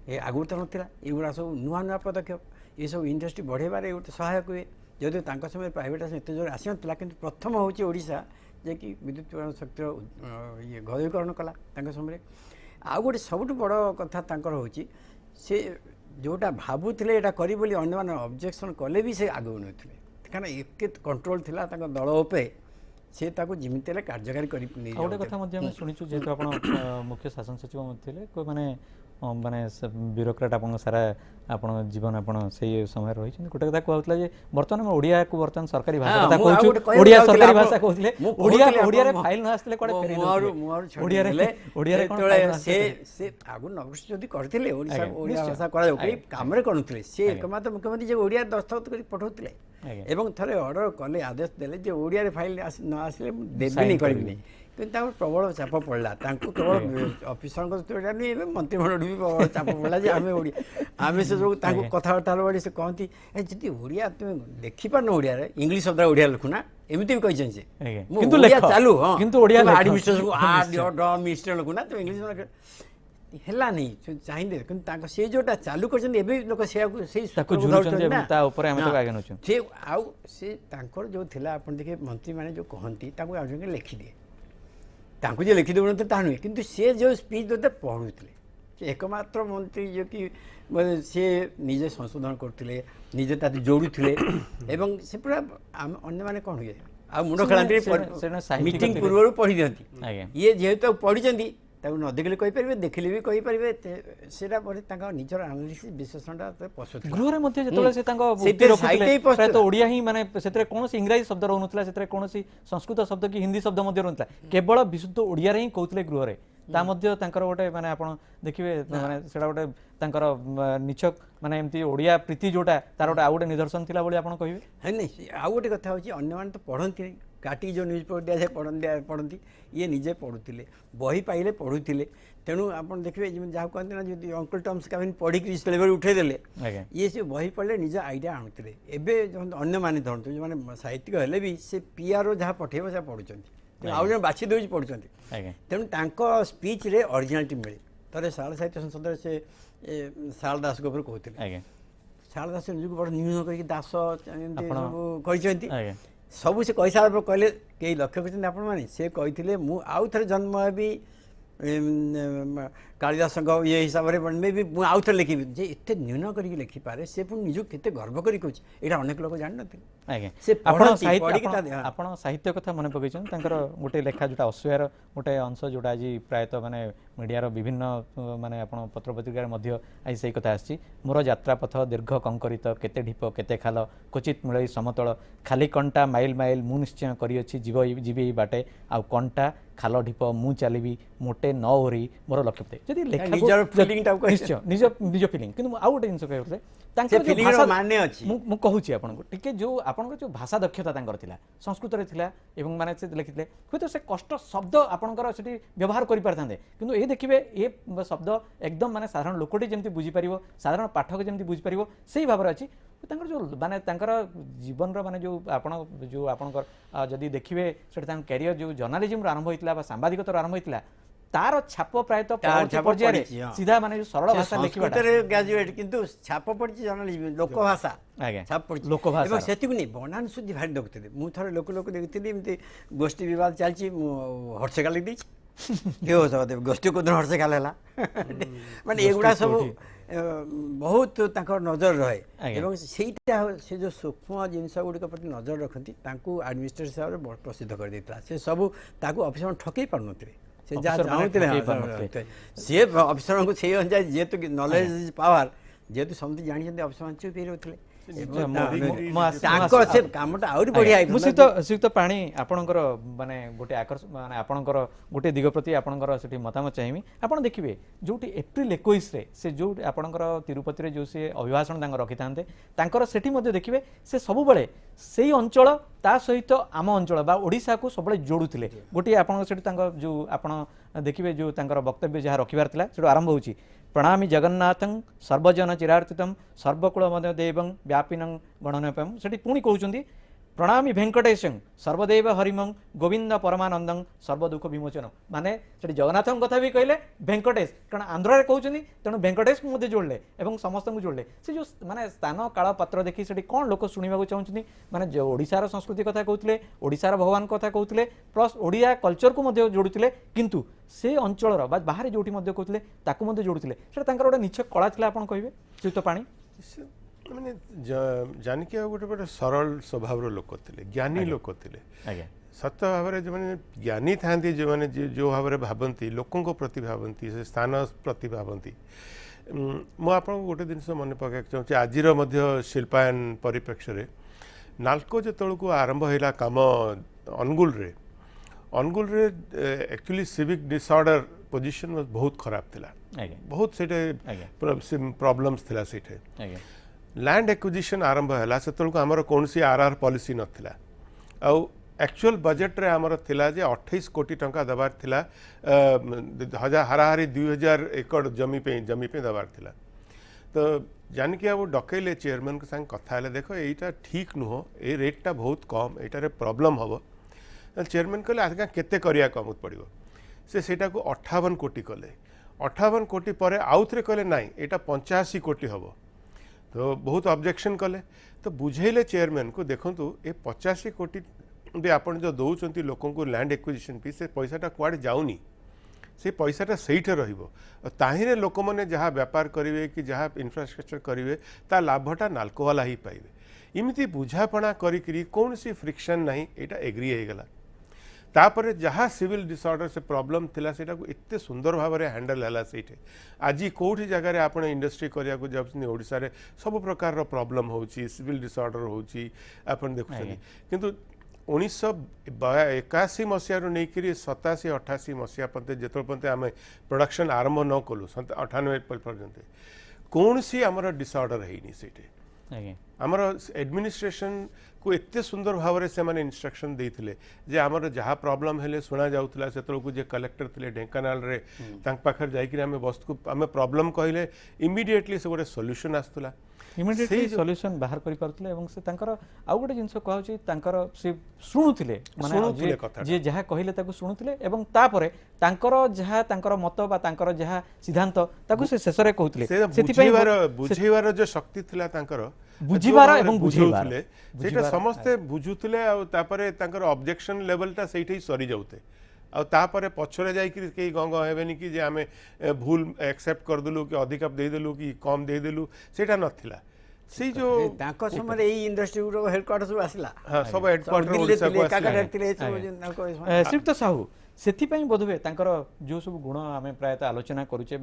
Speaker 2: ये आगु तो नाला युवा सब नुआ नुआ पदक्षेप ये सब इंडस्ट्री बढ़ेबार गोटे सहायक हुए जदिव समय प्राइवेट एत जोर आसी ना कि प्रथम हूँ ओडिशा जे कि विद्युत शक्तिर ये घरोकरण कला समय आउ गोटे सबुठ बड़ कथा हूँ से जोटा भावुले यहाँ करी बोली अन्य मैंने ऑब्जेक्शन कले भी से आगे नथिले कारण एक कंट्रोल थिला ताका दल उपे से ताको जिमिते कार्यकारी करी नै
Speaker 1: गोटे कथा मध्ये हम सुनिछु जेतो आपण मुख्य शासन सचिव मध्ये को माने माने ब्यूरोक्रेट आपण सारा आपण जीवन आपण से समय रही गोटे कथा कहउतला जे वर्तमान ओडिया को वर्तमान सरकारी भाषा कथा कहउछु ओडिया सरकारी भाषा कहउतले ओडिया ओडिया रे फाइल न आस्तले कोडे फेरि ओडिया रे कोन
Speaker 2: से आगु नवकृष्ण जदि करथिले ओडिया भाषा करा जाउ कि काम रे करथिले से एकमात्र मुख्यमंत्री जे ओडिया दस्तखत करी पठौथिले एवं थरे ऑर्डर कले आदेश देले जे ओडिया रे फाइल न आसले देबी नै करबी नै किंतु प्रबल चाप पड़ा केवल ऑफिसर मंत्रिमंडल भी प्रबल चाप पड़ा आम आम से जो कथबार्ता बड़ी से कहती जी ओडिया तुम देखिपार ओडिया इंग्लीश शब्द ओडिया लिखुना एमती भी कही चालू हाँ आडमिनिस्ट्रेशन लिखुना तुम इंग्लीश है नहीं चाहिए कि से जोटा चालू कर लोक से जो थिला अपन देखिए मंत्री माने जो कहती लिखिदिए तांको जे लिखि देउन ता नुहे किंतु से जो स्पीच देते पढ़ुले एकमात्र मंत्री जो कि से निजे संशोधन करते निजे ताते जोड़ुले एवं से पूरा अन्य माने कौन हुए ଆଉ ମୁଣ୍ଡ ଖେଳାନ୍ତି ମିଟିଂ ପୂର୍ବରୁ ପଢ଼ି ଦିଅନ୍ତି।
Speaker 1: ଆଜ୍ଞା
Speaker 2: ଇଏ ଯେହେତୁ ପଢ଼ିଛନ୍ତି ତାକୁ ନ ଦେଖିଲେ କହିପାରିବେ, ଦେଖିଲେ ବି କହିପାରିବେ। ସେଇଟା ପରେ ତାଙ୍କ ନିଜର ଆନାଲିସିସ୍ ବିଶ୍ଳେଷଣଟା ପଶୁଥିଲା।
Speaker 1: ଗୃହରେ ମଧ୍ୟ ଯେତେବେଳେ ସେ ତାଙ୍କ
Speaker 2: ସେଇଥିରେ
Speaker 1: ଉକ୍ତି ରଖୁଥିଲେ,
Speaker 2: ସାହିତ୍ୟ ହିଁ ପଶୁଥିଲା।
Speaker 1: ପ୍ରାୟତଃ ଓଡ଼ିଆ ହିଁ ମାନେ ସେଥିରେ କୌଣସି ଇଂରାଜୀ ଶବ୍ଦ ରହୁନଥିଲା, ସେଥିରେ କୌଣସି ସଂସ୍କୃତ ଶବ୍ଦ କି ହିନ୍ଦୀ ଶବ୍ଦ ମଧ୍ୟ ରହୁନଥିଲା, କେବଳ ବିଶୁଦ୍ଧ ଓଡ଼ିଆରେ ହିଁ କହୁଥିଲେ ଗୃହରେ। ତା ମଧ୍ୟ ତାଙ୍କର ଗୋଟେ ମାନେ ଆପଣ ଦେଖିବେ ମାନେ ସେଟା ଗୋଟେ ତାଙ୍କର ନିଛକ ମାନେ ଏମିତି ଓଡ଼ିଆ ପ୍ରୀତି ଯୋଉଟା ତାର ଗୋଟେ ଆଉ ଗୋଟେ ନିଦର୍ଶନ ଥିଲା ବୋଲି ଆପଣ କହିବେ।
Speaker 2: ନାଇଁ ଆଉ ଗୋଟେ କଥା ହେଉଛି ଅନ୍ୟମାନେ ତ ପଢ଼ନ୍ତି କାଟିକି ଯେଉଁ ନ୍ୟୁଜ୍ ପେପର୍ ଦିଆଯାଏ ପଢ଼ନ୍ତି, ଇଏ ନିଜେ ପଢ଼ୁଥିଲେ, ବହି ପାଇଲେ ପଢ଼ୁଥିଲେ। ତେଣୁ ଆପଣ ଦେଖିବେ ଯେମିତି ଯାହାକୁ କହନ୍ତି ନା ଯଦି ଅଙ୍କଲ ଟମ୍ସ କାହିଁକି ପଢ଼ିକି ସିଲେବସ୍ ଉଠେଇଦେଲେ,
Speaker 1: ଆଜ୍ଞା
Speaker 2: ଇଏ ସେ ବହି ପଢ଼ିଲେ ନିଜ ଆଇଡ଼ିଆ ଆଣୁଥିଲେ। ଏବେ ଅନ୍ୟମାନେ ଧରନ୍ତୁ ଯେଉଁମାନେ ସାହିତ୍ୟିକ ହେଲେ ବି ସେ ପିଆର ଯାହା ପଠେଇବ ସେହା ପଢ଼ୁଛନ୍ତି, ଆଉ ଜଣେ ବାଛି ଦେଉଛି ପଢ଼ୁଛନ୍ତି।
Speaker 1: ଆଜ୍ଞା
Speaker 2: ତେଣୁ ତାଙ୍କ ସ୍ପିଚ୍ରେ ଅରିଜିନାଲିଟି ମିଳେ। ଥରେ ଶାରଳା ସାହିତ୍ୟ ସଂସଦରେ ସେ ଶାରଳା ଦାସଙ୍କ ଉପରେ କହୁଥିଲେ।
Speaker 1: ଆଜ୍ଞା
Speaker 2: ଶାରଳା ଦାସ ନିଜକୁ ବଡ଼ ନ୍ୟୁନ କରିକି ଦାସ ଏମିତି ସବୁ କହିଛନ୍ତି।
Speaker 1: ଆଜ୍ଞା
Speaker 2: ସବୁ ସେ କହିସାରିଲା ପରେ କହିଲେ କେହି ଲକ୍ଷ୍ୟ କରିଛନ୍ତି ଆପଣମାନେ, ସେ କହିଥିଲେ ମୁଁ ଆଉ ଥରେ ଜନ୍ମ ହେବି କାଳିଦାସଙ୍କ ଇଏ ହିସାବରେ ବି ମୁଁ ଆଉ ଥରେ ଲେଖିବି। ଯେ ଏତେ ନ୍ୟୁନ କରିକି ଲେଖିପାରେ ସେ ପୁଣି ନିଜକୁ କେତେ ଗର୍ବ କରି କହୁଛି, ଏଇଟା ଅନେକ ଲୋକ ଜାଣିନଥିଲେ।
Speaker 1: ଆଜ୍ଞା
Speaker 2: ସେ
Speaker 1: ଆପଣ
Speaker 2: ପଢ଼ିକି
Speaker 1: ଆପଣ ସାହିତ୍ୟ କଥା ମନେ ପକାଇଛନ୍ତି, ତାଙ୍କର ଗୋଟେ ଲେଖା ଯୋଉଟା ଅଶ୍ୱୟାର ଗୋଟେ ଅଂଶ ଯୋଉଟା ଆଜି ପ୍ରାୟତଃ ମାନେ ମିଡ଼ିଆର ବିଭିନ୍ନ ମାନେ ଆପଣ ପତ୍ରପତ୍ରିକାରେ ମଧ୍ୟ ଆଜି ସେଇ କଥା ଆସିଛି। ମୋର ଯାତ୍ରାପଥ ଦୀର୍ଘ କଙ୍କରିତ, କେତେ ଢିପ କେତେ ଖାଲ, କ୍ୱଚିତ ମିଳଇ ସମତଳ, ଖାଲି କଣ୍ଟା ମାଇଲ ମାଇଲ ମୁଁ ନିଶ୍ଚୟ କରିଅଛି ଯିବି ଏଇ ବାଟେ, ଆଉ କଣ୍ଟା ଖାଲ ଢିପ ମୁଁ ଚାଲିବି ମୋଟେ ନ ଓହରି ମୋର ଲକ୍ଷ୍ୟ। ଯଦି ନିଶ୍ଚୟ ନିଜ ଫିଲିଂ, କିନ୍ତୁ ଆଉ ଗୋଟେ ଜିନିଷ କହିବାକୁ ତାଙ୍କର
Speaker 2: ମାନେ ଅଛି,
Speaker 1: ମୁଁ କହୁଛି ଆପଣଙ୍କୁ ଟିକେ ଯୋଉ ଆପଣଙ୍କର ଯୋଉ ଭାଷା ଦକ୍ଷତା ତାଙ୍କର ଥିଲା, ସଂସ୍କୃତରେ ଥିଲା ଏବଂ ମାନେ ସେ ଲେଖିଥିଲେ, ହୁଏତ ସେ କଷ୍ଟ ଶବ୍ଦ ଆପଣଙ୍କର ସେଠି ବ୍ୟବହାର କରିପାରିଥାନ୍ତେ, କିନ୍ତୁ ଏ ଦେଖିବେ ଏ ଶବ୍ଦ ଏକଦମ ମାନେ ସାଧାରଣ ଲୋକଟି ଯେମିତି ବୁଝିପାରିବ, ସାଧାରଣ ପାଠକ ଯେମିତି ବୁଝିପାରିବ ସେଇ ଭାବରେ ଅଛି। ତାଙ୍କର ଯୋଉ ମାନେ ତାଙ୍କର ଜୀବନର ମାନେ ଯୋଉ ଆପଣଙ୍କର ଯଦି ଦେଖିବେ ସେଠି ତାଙ୍କ କ୍ୟାରିୟର ଯୋଉ ଜର୍ଣ୍ଣାଲିଜିମରୁ ଆରମ୍ଭ ହୋଇଥିଲା ବା ସାମ୍ବାଦିକତାରୁ ଆରମ୍ଭ ହୋଇଥିଲା, ତାର ଛାପ ପ୍ରାୟତଃ ପର୍ଯ୍ୟାୟରେ ସିଧା ମାନେ ସରଳ ଭାଷା ଲେଖିବାଟା
Speaker 2: ଗ୍ରାଜୁଏଟ୍, କିନ୍ତୁ ଛାପ ପଡ଼ିଛି ଜର୍ଣ୍ଣାଲିଜିମ୍ ଲୋକ ଭାଷା।
Speaker 1: ଆଜ୍ଞା
Speaker 2: ଛାପ ପଡ଼ିଛି
Speaker 1: ଲୋକ ଭାଷା,
Speaker 2: ଏବଂ ସେତିକି ନେଇ ବନାନ ସୁଦ୍ଧି ଭାରି ଦେଖୁଥିଲି। ମୁଁ ଥରେ ଲୋକ ଦେଖିଥିଲି ଏମିତି ଗୋଷ୍ଠୀ ବିବାଦ ଚାଲିଛି, ମୁଁ ହର୍ଷେକାଲ ଦେଇଛି ଗୋଷ୍ଠୀ କୋଉଦିନ ହର୍ଷେକାଲ ହେଲା। ମାନେ ଏଗୁଡ଼ା ସବୁ ବହୁତ ତାଙ୍କର ନଜର ରହେ ଏବଂ ସେଇଟା ସେ ଯେଉଁ ସୂକ୍ଷ୍ମ ଜିନିଷ ଗୁଡ଼ିକ ପ୍ରତି ନଜର ରଖନ୍ତି ତାଙ୍କୁ ଆଡମିନିଷ୍ଟ୍ରେଟର ହିସାବରେ ପ୍ରସିଦ୍ଧ କରିଦେଇଥିଲା। ସେ ସବୁ ତାକୁ ଅଫିସର ଠକେଇ ପାରୁନଥିଲେ, ସେ ଯାହା ଚାହୁଁଥିଲେ ସିଏ ଅଫିସରଙ୍କୁ ସେଇ ଅନୁଯାୟୀ ଯେହେତୁ ନଲେଜ ଇଜ୍ ପାୱାର, ଯେହେତୁ ସମସ୍ତେ ଜାଣିଛନ୍ତି ଅଫିସରମାନେ ଚୁପ୍ ହେଇ ରହୁଥିଲେ। କାମଟା ଆହୁରି ବଢ଼ିଆ।
Speaker 1: ମୁଁ ଶ୍ରୀଯୁକ୍ତ ପାଣି ଆପଣଙ୍କର ମାନେ ଗୋଟେ ଆକର୍ଷଣ ମାନେ ଆପଣଙ୍କର ଗୋଟେ ଦିଗ ପ୍ରତି ଆପଣଙ୍କର ସେଠି ମତାମତ ଚାହିଁବି। ଆପଣ ଦେଖିବେ ଯୋଉଠି ଏପ୍ରିଲ 21ରେ ସେ ଯୋଉ ଆପଣଙ୍କର ତିରୁପତିରେ ଯୋଉ ସେ ଅଭିଭାଷଣ ତାଙ୍କର ରଖିଥାନ୍ତେ, ତାଙ୍କର ସେଠି ମଧ୍ୟ ଦେଖିବେ ସେ ସବୁବେଳେ ସେଇ ଅଞ୍ଚଳ ତା ସହିତ ଆମ ଅଞ୍ଚଳ ବା ଓଡ଼ିଶାକୁ ସବୁବେଳେ ଯୋଡ଼ୁଥିଲେ। ଗୋଟିଏ ଆପଣଙ୍କ ସେଠି ତାଙ୍କ ଯୋଉ ଆପଣ ଦେଖିବେ ଯୋଉ ତାଙ୍କର ବକ୍ତବ୍ୟ ଯାହା ରଖିବାର ଥିଲା ସେଠୁ ଆରମ୍ଭ ହେଉଛି, ପ୍ରଣାମୀ ଜଗନ୍ନାଥଂ ସର୍ବଜନ ଚିରାର୍ଚିତಂ ସର୍ବକୁଳ ମଧ୍ୟ ଦେବଂ ବ୍ୟାପିନଂ ଗଣନପୟଂ। ସେଠି ପୁଣି କହୁଛନ୍ତି ପ୍ରଣାମୀ ଭେଙ୍କଟେଶଂ ସର୍ବଦେବ ହରିମଂ ଗୋବିନ୍ଦ ପରମାନନ୍ଦଂ ସର୍ବଦୁଃଖ ବିମୋଚନ। ମାନେ ସେଠି ଜଗନ୍ନାଥଙ୍କ କଥା ବି କହିଲେ, ଭେଙ୍କଟେଶ କାରଣ ଆନ୍ଧ୍ରରେ କହୁଛନ୍ତି ତେଣୁ ଭେଙ୍କଟେଶକୁ ମଧ୍ୟ ଯୋଡ଼ିଲେ ଏବଂ ସମସ୍ତଙ୍କୁ ଯୋଡ଼ିଲେ। ସେ ଯେଉଁ ମାନେ ସ୍ଥାନ କାଳ ପାତ୍ର ଦେଖି ସେଠି କ'ଣ ଲୋକ ଶୁଣିବାକୁ ଚାହୁଁଛନ୍ତି, ମାନେ ଓଡ଼ିଶାର ସଂସ୍କୃତି କଥା କହୁଥିଲେ, ଓଡ଼ିଶାର ଭଗବାନ କଥା କହୁଥିଲେ, ପ୍ଲସ୍ ଓଡ଼ିଆ କଲଚରକୁ ମଧ୍ୟ ଯୋଡ଼ୁଥିଲେ, କିନ୍ତୁ ସେ ଅଞ୍ଚଳର ବା ବାହାରେ ଯେଉଁଠି ମଧ୍ୟ କହୁଥିଲେ ତାକୁ ମଧ୍ୟ ଯୋଡ଼ୁଥିଲେ। ସେଟା ତାଙ୍କର ଗୋଟେ ନିଚ୍ଛକ କଳା ଥିଲା ଆପଣ କହିବେ ଶ୍ରୀଯୁକ୍ତ ପାଣି।
Speaker 3: ମାନେ ଜାନିକି ଆଉ ଗୋଟେ ସରଳ ସ୍ୱଭାବର ଲୋକ ଥିଲେ, ଜ୍ଞାନୀ ଲୋକ ଥିଲେ।
Speaker 1: ଆଜ୍ଞା
Speaker 3: ସତ ଭାବରେ ଯେଉଁମାନେ ଜ୍ଞାନୀ ଥାଆନ୍ତି, ଯେଉଁମାନେ ଯେଉଁ ଭାବରେ ଭାବନ୍ତି, ଲୋକଙ୍କ ପ୍ରତି ଭାବନ୍ତି, ସେ ସ୍ଥାନ ପ୍ରତି ଭାବନ୍ତି। ମୁଁ ଆପଣଙ୍କୁ ଗୋଟେ ଜିନିଷ ମନେ ପକାଇବାକୁ ଚାହୁଁଛି, ଆଜିର ମଧ୍ୟ ଶିଳ୍ପାୟନ ପରିପ୍ରେକ୍ଷୀରେ ନାଲକୋ ଯେତେବେଳକୁ ଆରମ୍ଭ ହେଲା କାମ ଅନୁଗୁଳରେ ଆକ୍ଚୁଆଲି ସିଭିକ୍ ଡିସଅର୍ଡର ପୋଜିସନ୍ ବହୁତ ଖରାପ ଥିଲା, ବହୁତ ସେଇଠି ପ୍ରୋବ୍ଲେମ୍ସ ଥିଲା। ସେଇଠି ଲ୍ୟାଣ୍ଡ ଏକ୍ୱିଜିସନ୍ ଆରମ୍ଭ ହେଲା, ସେତେବେଳକୁ ଆମର କୌଣସି ଆର୍ଆର୍ ପଲିସି ନଥିଲା। ଆଉ ଆକ୍ଚୁଆଲ୍ ବଜେଟ୍ରେ ଆମର ଥିଲା ଯେ 28 କୋଟି ଟଙ୍କା ଦେବାର ଥିଲା, ହାରାହାରି 2000 ଏକର ଜମି ପାଇଁ ଦେବାର ଥିଲା। ତ ଜାନିକି ଆଉ ଡକେଇଲେ ଚେୟାରମ୍ୟାନ୍ଙ୍କ ସାଙ୍ଗେ କଥା ହେଲେ, ଦେଖ ଏଇଟା ଠିକ୍ ନୁହଁ, ଏ ରେଟ୍ଟା ବହୁତ କମ୍, ଏଇଟାରେ ପ୍ରୋବ୍ଲେମ୍ ହେବ। ଚେୟାରମ୍ୟାନ୍ କହିଲେ ଆଜ୍ଞା କେତେ କରିବା କମକୁ ପଡ଼ିବ, ସେ ସେଇଟାକୁ 58 କୋଟି କଲେ। 58 କୋଟି ପରେ ଆଉ ଥରେ କହିଲେ ନାଇଁ ଏଇଟା 85 କୋଟି ହେବ। ତ ବହୁତ ଅବଜେକ୍ସନ୍ କଲେ, ତ ବୁଝେଇଲେ ଚେୟାରମ୍ୟାନ୍କୁ, ଦେଖନ୍ତୁ ଏ 85 କୋଟି ବି ଆପଣ ଯେଉଁ ଦେଉଛନ୍ତି ଲୋକଙ୍କୁ ଲ୍ୟାଣ୍ଡ ଏକ୍ୱିଜିସନ୍ ଫି, ସେ ପଇସାଟା କୁଆଡ଼େ ଯାଉନି, ସେ ପଇସାଟା ସେଇଠି ରହିବ। ତାହିଁରେ ଲୋକମାନେ ଯାହା ବେପାର କରିବେ କି ଯାହା ଇନଫ୍ରାଷ୍ଟ୍ରକ୍ଚର କରିବେ ତା ଲାଭଟା ନାଲକୋବାଲା ହିଁ ପାଇବେ। इमिति बुझापणा करी कौन सी फ्रिक्शन नहीं एटा एग्री हो गला तापर जहाँ सिविल डिसऑर्डर से प्रॉब्लम थिला सेटा को इतने सुंदर भाव में हैंडल हैला सेठे आज कौटी जगार आप इंडस्ट्री करिया को जाउछनी ओडिसा रे सब प्रकार रो प्रॉब्लम होची सिविल डिसऑर्डर होची आपण देखुछनी किंतु 1981 मसीह नहीं 87 88 मसीहा पर्यंत जो पर्यंत आम प्रोडक्शन आरंभ न कलु 98 पर्यंत कौन सी आमर डिसऑर्डर है से आमर एडमिनिस्ट्रेशन को एते सुंदर भाव में से इंस्ट्रक्शन देते जे आमर जहाँ प्रॉब्लम हेले शुणा जाऊला से जे कलेक्टर थे ढेंकानाल रे पाखे जाकि वस्तु को आम प्रॉब्लम कहले इमिडिएटली से गोटे सॉल्यूशन आसुला
Speaker 1: इमिडिएटली सॉल्यूशन बाहर करि पारथले एवं से तांकर आउ गोटे जिंस कहउची तांकर से सुनुथिले माने जे जहा कहिले ताको सुनुथिले एवं तापरे तांकर जहा तांकर मत बा तांकर जहा सिद्धांत ताको से शेषरे कहउथिले
Speaker 3: सेति पई बुझेवार जो शक्ति थिला तांकर
Speaker 1: बुझिबार एवं बुझेबार
Speaker 3: सेटा समस्त बुझुथिले आ तापरे तांकर ऑब्जेक्शन लेवलटा सेठी सरी जाउते आ तापरे पछरे जाई कि केई गंग हेबेनी कि जे आमे भूल एक्सेप्ट कर देलु कि अधिक दे देलु कि कम दे देलु सेटा नथिला से जो
Speaker 2: तांको समय एई इंडस्ट्री रो हेडक्वार्टर सब आसिला
Speaker 3: हां सब हेडक्वार्टर ओडिसा को आसिला
Speaker 1: श्रीयुक्त साहू से बोधवे तांकर जो सब गुण आम प्रायतः आलोचना करुचे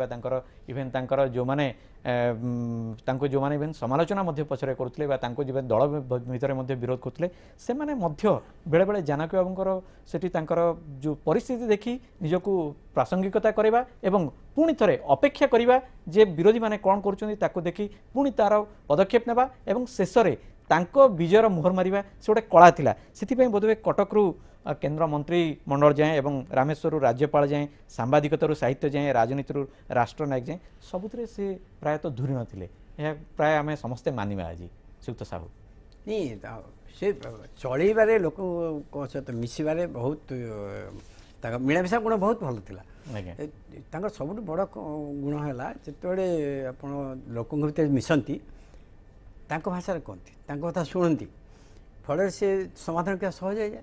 Speaker 1: इवेन तांकर जो माने जो माने इवेन समालोचना मध्य पछरे करुतले जो दल भितर मध्य विरोध करते से माने मध्य बेले बेले जानकी बाबूंकर सेठी तांकर जो परिस्थिति देखी निजको प्रासंगिकता करवा एवं पुणी थरे अपेक्षा करवा जे विरोधी माने कौन करुछंती ताको देखी पुणी तार पदक्षेप नेबा एवं शेषरे तांको विजयर मुहर मारिबा से गोटे कला थिला सेथिपई बोधवे कटकरू केंद्र मंत्री मंडल जाए एवं रामेश्वर राज्यपाल जाए सांबादिकतारू साहित्य जाए राजनीति राष्ट्रनायक जाए सबुथिरे से प्रायतः धूरी नथिले यह प्राय आम समस्ते मानिबा आज श्रीयुक्त साहू
Speaker 2: नहीं से चलैबारे लोक सहित मिसबारे बहुत मिलामिशा गुण बहुत भल था सब बड़ गुण है जिते आप लोक भर मिसती भाषा कहती कथा शुणती फल से समाधान क्या सहज हो जाए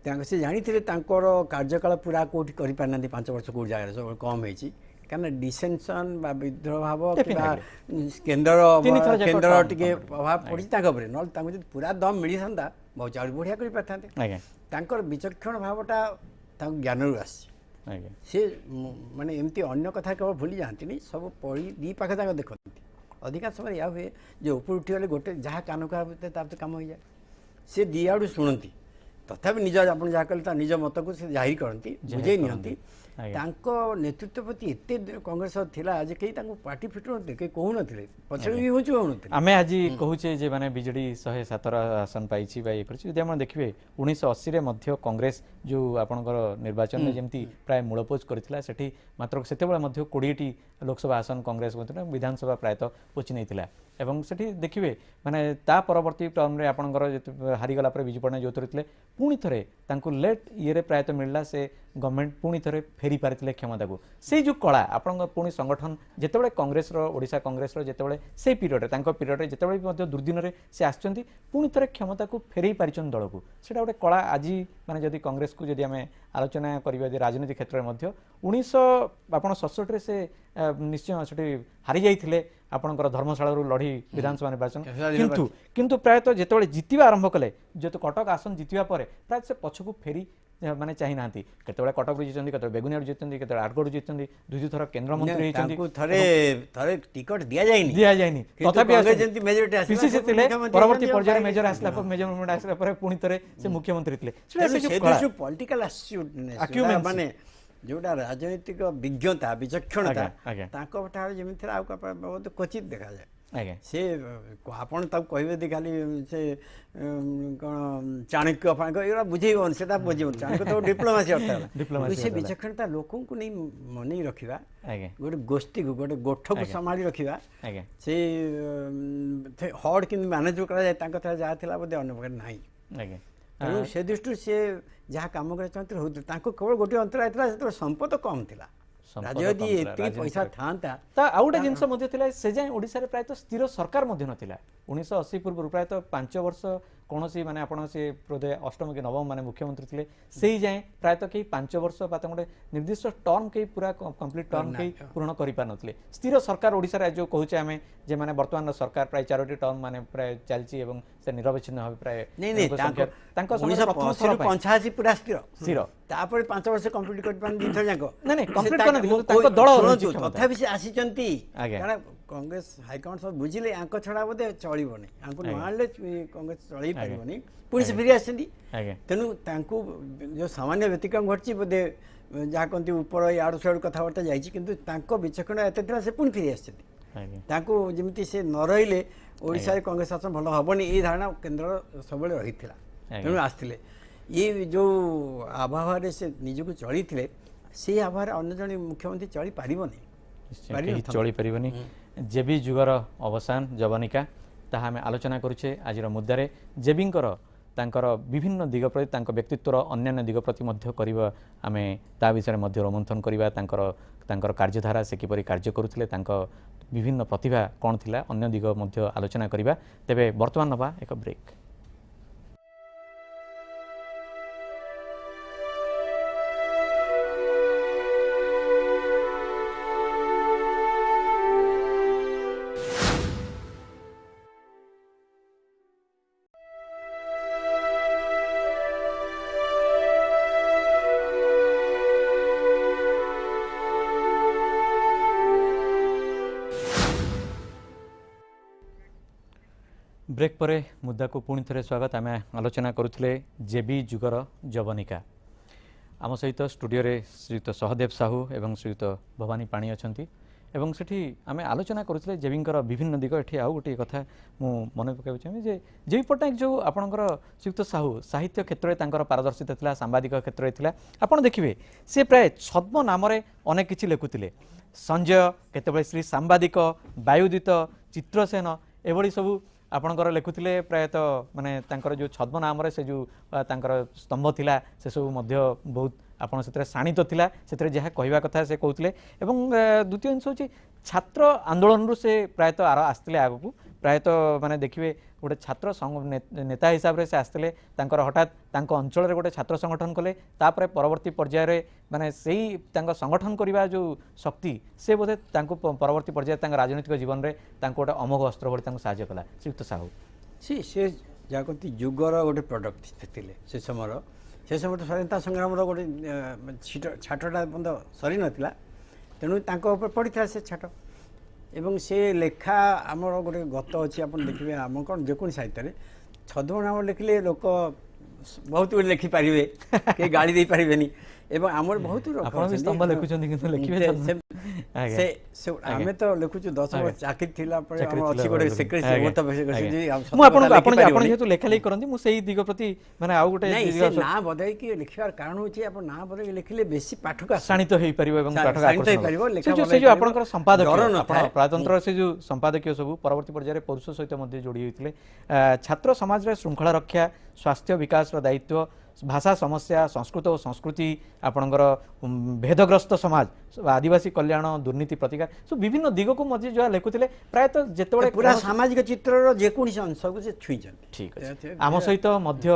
Speaker 2: से जानी कार्यकाल पूरा कौटी कर पारना 5 वर्ष कौ जगह सब कम होती क्या डिसेंशन विद्रोह भाव केन्द्र टे प्रभाव पड़ी ना पूरा दम मिल था बहुत आगे बढ़िया कर पारे विचक्षण भावटा ज्ञान रू आसी माने एमती अन्य कथा केवल भूली जाती सब पढ़ी दी पाखे देखते अधिकांश समय या हुए जो ऊपर उठीगले गोटे जहाँ कान का काम हो जाए सी दी आड़ शुणती तथापि निज आप जहाँ कहते निज मत को जाहिर करती बुझे नि नेतृत्व प्रति एत कांग्रेस थिला जे कई पार्टी फिटु कई कहून पछे भी होउन
Speaker 1: आमे आज कहूचे जे माने बीजेडी 117 आसन पाइछि बा ये करछि यदि हम देखिबे 1980 रे मध्य कांग्रेस जो आपनकर निर्वाचन में जेमती प्राय मूलपोज करथिला सेठी मात्र सेते बेला मध्य 20 टी लोकसभा आसन कांग्रेस मध्य विधानसभा प्रायतः पोछि नैथिला एवं सेठी देखिबे माने ता परवर्ती टर्म रे आपनकर हारी गला पर बिजू पड़ना जोतरे थिले पुणी थरे तांको लेट ये प्रायतः मिलला से गवर्नमेंट पुणी थरे फेरी पारिथिले क्षमता को से जो कला आपण पुणी संगठन जेतेबेले कांग्रेस रो ओडिशा कांग्रेस रो जेतेबेले से पीरियड रे तांको पीरियड रे जेतेबेले मध्य दुर्दिन रे से आछंती पुणी थरे क्षमता को फेरी पारिछन दल को सेटा गोटे कला आज माने जदि कांग्रेस को जदि आमे आलोचना करबा जे राजनीति क्षेत्र में मध्य 1967 रे से निश्चय सेठी हारी जाइथिले आपणकर धर्मशाला लड़ी विधानसभा निर्वाचन किंतु प्रायतः जेतेबेले जितिबा आरंभ कले जेतो कटक आसन जितिबा परे प्राय से पछकु फेरी माने चाहि नांती केतेबेले कटक जीतंती केतेबेले बेगुनिया जीतंती केतेबेले आडगड़ जीतंती दुई थर केंद्र मंत्री हेचंती
Speaker 2: थरे टिकट दिया जायनी
Speaker 1: तथापि जेंती मेजॉरिटी पीसीसी थिले परवर्ती पर्याय मेजर आसला पर मेजरमेंट आसला पर पुणी थरे से मुख्यमंत्री थिले
Speaker 2: से जो पॉलिटिकल अक्यूमेंट माने जोटा राजनीतिक विज्ञता विचक्षणता जमी बहुत क्वचित देखा जाए से आपड़ कहे खाली से कौन चाणक्य फाणक्य बुझेबन से बुझे चाणक्य तो डिप्लोमेसी अर्थ से विचक्षणता लोक नहीं मन रखा गोटे गोष्ठी को गोटे गोठ को संभाली रखा से हड कि मैनेज कराए जहाँ बोधे अन्य प्रकार ना तेणु से दृष्टि से जहाँ कम कर केवल गोटे अंतर आया संपद कम था राजनीति एति पैसा था
Speaker 1: आउ गोटे जिनस से जाए ओडिशा रे प्रायतः स्थिर सरकार नथिला 1980 पूर्व प्रायतः 5 वर्ष कौन सी माने आपण से बोधे अष्टम कि नवम माने मुख्यमंत्री थिले सेही जाए प्रायतः कई 5 वर्ष बा गोटे निर्दिष्ट टर्म कई पूरा कंप्लीट टर्म कई पूर्ण करि पार नथिले स्थिर सरकार ओडिसा रे जो कहूचे आमे जे माने वर्तमान सरकार प्राय 4टी टर्म माने प्राय चलची एवं से निरवच्छिन्न भाव प्राय
Speaker 2: नहीं
Speaker 1: तांको समय प्रथम थर
Speaker 2: 85 पूरा स्थिर
Speaker 1: स्थिर
Speaker 2: तापर 5 वर्ष कंप्लीट कर पान दिन जाको
Speaker 1: नहीं कंप्लीट करना दिलो तांको दल
Speaker 2: तथा भी आसीचंती
Speaker 1: आज्ञा।
Speaker 2: कारण कांग्रेस हाईकमांड सब बुझिले आंको छड़ा बोधे चलिबनी आंको नआले कांग्रेस चलि पारिबनी पुलिस फिरि आछंदी तेनु तांको जो सामान्य व्यतिक्रम घटची बोधे जहाँ कहती ऊपर याडू सियाडू कथबार्ता जाइए किंतु तांको विचक्षण एत से पुणी फेरी आसछंती तांको जेमिति से न रहिले ओडिसा रे कांग्रेस शासन भल हबनी ए धारणा केंद्र सबले रहिथिला तेनु आस्थिले ये जो आभावारे से निजको चलिथिले से आभार अन्य जने मुख्यमंत्री चली पारिबनी
Speaker 1: चली पारिबनी जेबी जुगर अवसान जवनिका ताहा आमे आलोचना करुछे आजिर मुद्दारे जेबींकर तांकर विभिन्न दिग प्रति तांक व्यक्तित्वर अन्यान्य दिग प्रति मध्य करिबा आमे ता विषय मध्य रोमंथन करिबा तांकर कार्यधारा से किपरि कार्य करुथिले तांक विभिन्न प्रतिभा कोन थिला अन्य दिग मध्य आलोचना करिबा तेबे वर्तमान नबा एक ब्रेक। ब्रेक परे मुद्दा को पुणी थे स्वागत आम आलोचना करुले जेबी जुगर जवनिका आम सहित स्टूडियो रे श्रीयुत सहदेव साहू एवं श्रीयुत भवानी पाणी अच्छा एवं सेठी आम आलोचना करुले जेबींकर विभिन्न दिग एठी आउ गोटे कथा मु मन पकाइबा चाहिए जे जेबी पट्टनायक जो आपणकर श्रीयुत साहू साहित्य क्षेत्र में तांकर पारदर्शिता थिला सांबादिक क्षेत्र में थिला आपण देखिबे से प्राय छद्म नाम रे अनेक किछि लेखुतिले संजय केतेबेले श्री सांबादिक वायुदित चित्रसेन एभली सबू आपणकर लिखुले प्रायतः माने तांकर जो छद्म नाम से जो तांकर स्तंभ थिला से सब मध्य बहुत आपण से शाणित थिला से जहाँ कहवा कथा से कहते एवं द्वितीय जिन हूँ छात्र आंदोलन से प्रायतः आसते आगक प्रायतः माने देखिए गोटे छात्र नेता हिसाब से आसते हठात अंचल गोटे छात्र संगठन कले तापर परवर्ती पर्यायर माने सही संगठन करने जो शक्ति से बोधे परवर्ती पर्यायर राजनीतिक जीवन में गोटे अमोघ अस्त्र भली साहाय्य कला श्रीयुक्त साहू
Speaker 2: से जहाँ कहती जुगर गोटे प्रडक्ट थे से समय स्वाधीनता संग्राम गोटे छाटटा बंद सरी नाला तेणु पड़ा से छाट एवं से लेखा आमर गोटे गत अच्छी आप देखिए आम कौन जेको साहित्य छद्म नाम लिखिले लोक बहुत गुड लिखिपारे के गाड़ी दे पारे एवं आमर बहुत आम तो लिखुचु 10 वर्ष चाकरी थिला पर अच्छी गोटे
Speaker 1: सेक्रेटरी लेखालेखी करती मुझे दिग प्रति माने आउ गोटे
Speaker 2: ना बदल कि लिखार कारण होची आप ना बदल लिखिले बेसी पाठक
Speaker 1: शाणित हो पारिबो एवं पाठक आकर्षण से जो आपनकर संपादक प्रजातंत्र से जो संपादकीय सब परवर्ती पर्यायर पुरुष सहित मध्य जोड़ी होइतिले छात्र समाज रे श्रृंखला रक्षा स्वास्थ्य विकास रो दायित्व भाषा समस्या संस्कृत और संस्कृति आपणकर भेदग्रस्त समाज आदिवासी कल्याण दुर्नीति प्रतिकार सब विभिन्न दिग को मध्य जो लिखुले प्रायतः जिते
Speaker 2: पूरा सामाजिक चित्र जेकोसी अंश को से छुई
Speaker 1: ठीक है आम सहित मध्य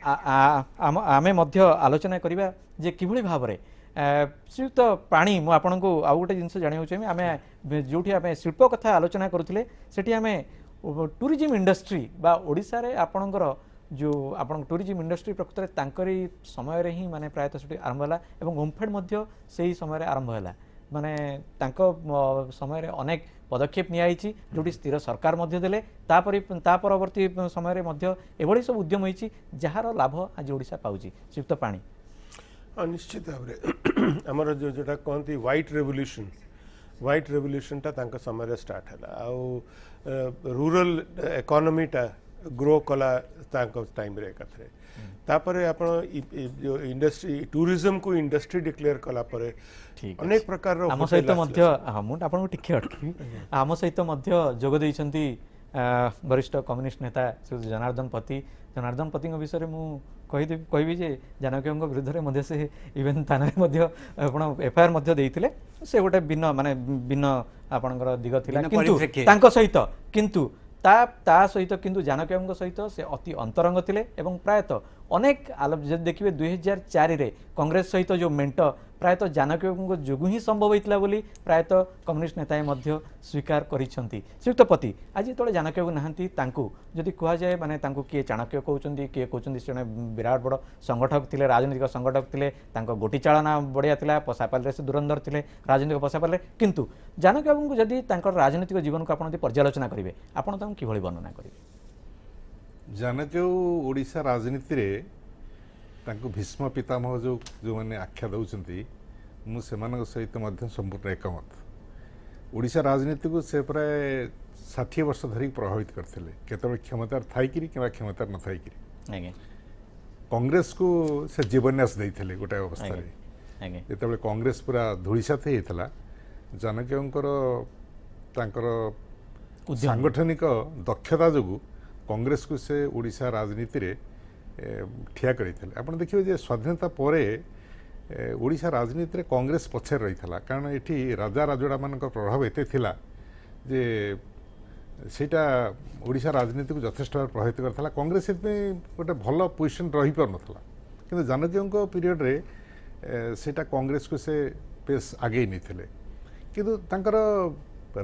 Speaker 1: आमे मध्य आलोचना करबा जे किभली भाव रे श्रीयुक्त प्राणी मु आपनको आउ गोटे जिनस जानियो चाहिए आमे जोठी आमे शिल्प कथा आलोचना करुथिले सेठी आमे टूरिज्म इंडस्ट्री बा ओडिसा रे आपणकर जो आपण टूरिज्म इंडस्ट्री प्रकृत तांकरी समय रे ही माने प्रायतः से आरंभ है और ओमफेड मध्य से ही समय आरंभ है माने तांको समय रे अनेक पदक्षेप नियाइछि जोटी स्थिर सरकार मध्य देले ता परवर्ती समय रे मध्य एभली सब उद्यम होइछि जहार लाभ आज ओडिशा पाउछि श्रीयुक्त पाणी
Speaker 3: निश्चित भाव आमर जोटा कहती व्हाइट रेवोल्यूशन टा तांका समय रे स्टार्ट है आउ रूरल इकोनॉमी टा ग्रो कला टाइम रे कथरे तापरे आपण जो इंडस्ट्री टूरिज्म को इंडस्ट्री डिक्लेयर कला परे अनेक प्रकार रो
Speaker 1: आम सहित मध्य हम आपन टिके अटकी आम सहित मध्य जोग दैछंती वरिष्ठ कम्युनिस्ट नेता श्री जनार्दन पति विषय मु कहबी जे जानकी विरुद्ध में से इवेन थाना एफआईआर मध्य देइथिले से गोटे भिन्न माने भिन्न आपणकर दिग थिला किंतु तांको सहित किंतु ତା ସହିତ କିନ୍ତୁ ଜାନକୀ ବାବୁଙ୍କ ସହିତ ସେ ଅତି ଅନ୍ତରଙ୍ଗ ଥିଲେ ଏବଂ ପ୍ରାୟତଃ ଅନେକ ଯଦି ଦେଖିବେ 2004ରେ କଂଗ୍ରେସ ସହିତ ଯେଉଁ ମେଣ୍ଟ ପ୍ରାୟତଃ ଜାନକୀ ବାବୁଙ୍କ ଯୋଗୁଁ ହିଁ ସମ୍ଭବ ହୋଇଥିଲା ବୋଲି ପ୍ରାୟତଃ କମ୍ୟୁନିଷ୍ଟ ନେତାଏ ମଧ୍ୟ ସ୍ୱୀକାର କରିଛନ୍ତି। ଶ୍ରୀଯୁକ୍ତ ପତି, ଆଜି ଯେତେବେଳେ ଜାନକୀ ବାବୁ ନାହାନ୍ତି ତାଙ୍କୁ ଯଦି କୁହାଯାଏ ମାନେ ତାଙ୍କୁ କିଏ ଚାଣକ୍ୟ କହୁଛନ୍ତି, କିଏ କହୁଛନ୍ତି ସେ ଜଣେ ବିରାଟ ବଡ଼ ସଂଗଠକ ଥିଲେ, ରାଜନୈତିକ ସଂଗଠକ ଥିଲେ, ତାଙ୍କ ଗୋଟି ଚାଳନା ବଢ଼ିଆ ଥିଲା, ପଶାପାଲିରେ ସେ ଧୁରନ୍ଧର ଥିଲେ ରାଜନୈତିକ ପଶାପାଲିରେ, କିନ୍ତୁ ଜାନକୀ ବାବୁଙ୍କୁ ଯଦି ତାଙ୍କର ରାଜନୈତିକ ଜୀବନକୁ ଆପଣ ଯଦି ପର୍ଯ୍ୟାଲୋଚନା କରିବେ ଆପଣ ତାଙ୍କୁ କିଭଳି ବର୍ଣ୍ଣନା କରିବେ?
Speaker 4: ଜାନକୀ ଓଡ଼ିଶା ରାଜନୀତିରେ ତାଙ୍କୁ ଭୀଷ୍ମ ପିତାମହ ଯେଉଁମାନେ ଆଖ୍ୟା ଦେଉଛନ୍ତି ମୁଁ ସେମାନଙ୍କ ସହିତ ମଧ୍ୟ ସମ୍ପୂର୍ଣ୍ଣ ଏକମତ। ଓଡ଼ିଶା ରାଜନୀତିକୁ ସେ ପ୍ରାୟ 60 ବର୍ଷ ଧରିକି ପ୍ରଭାବିତ କରିଥିଲେ, କେତେବେଳେ କ୍ଷମତାରେ ଥାଇକିରି କିମ୍ବା କ୍ଷମତାରେ ନ ଥାଇକିରି।
Speaker 1: ଆଜ୍ଞା
Speaker 4: କଂଗ୍ରେସକୁ ସେ ଜୀବନ୍ୟାସ ଦେଇଥିଲେ ଗୋଟାଏ ଅବସ୍ଥାରେ।
Speaker 1: ଆଜ୍ଞା
Speaker 4: ଯେତେବେଳେ କଂଗ୍ରେସ ପୁରା ଧୂଳିସାତ ହେଇଥିଲା, ଜାନକୀଙ୍କର ତାଙ୍କର ସାଂଗଠନିକ ଦକ୍ଷତା ଯୋଗୁଁ କଂଗ୍ରେସକୁ ସେ ଓଡ଼ିଶା ରାଜନୀତିରେ ଠିଆ କରିଥିଲେ। ଆପଣ ଦେଖିବେ ଯେ ସ୍ୱାଧୀନତା ପରେ ଓଡ଼ିଶା ରାଜନୀତିରେ କଂଗ୍ରେସ ପଛରେ ରହିଥିଲା, କାରଣ ଏଠି ରାଜା ରାଜୁଡ଼ାମାନଙ୍କ ପ୍ରଭାବ ଏତେ ଥିଲା ଯେ ସେଇଟା ଓଡ଼ିଶା ରାଜନୀତିକୁ ଯଥେଷ୍ଟ ଭାବରେ ପ୍ରଭାବିତ କରିଥିଲା। କଂଗ୍ରେସ ସେଥିପାଇଁ ଗୋଟେ ଭଲ ପୋଜିସନ୍ ରହିପାରୁନଥିଲା, କିନ୍ତୁ ଜାନକୀଙ୍କ ପିରିୟଡ଼ରେ ସେଇଟା କଂଗ୍ରେସକୁ ସେ ବେଶ ଆଗେଇ ନେଇଥିଲେ। କିନ୍ତୁ ତାଙ୍କର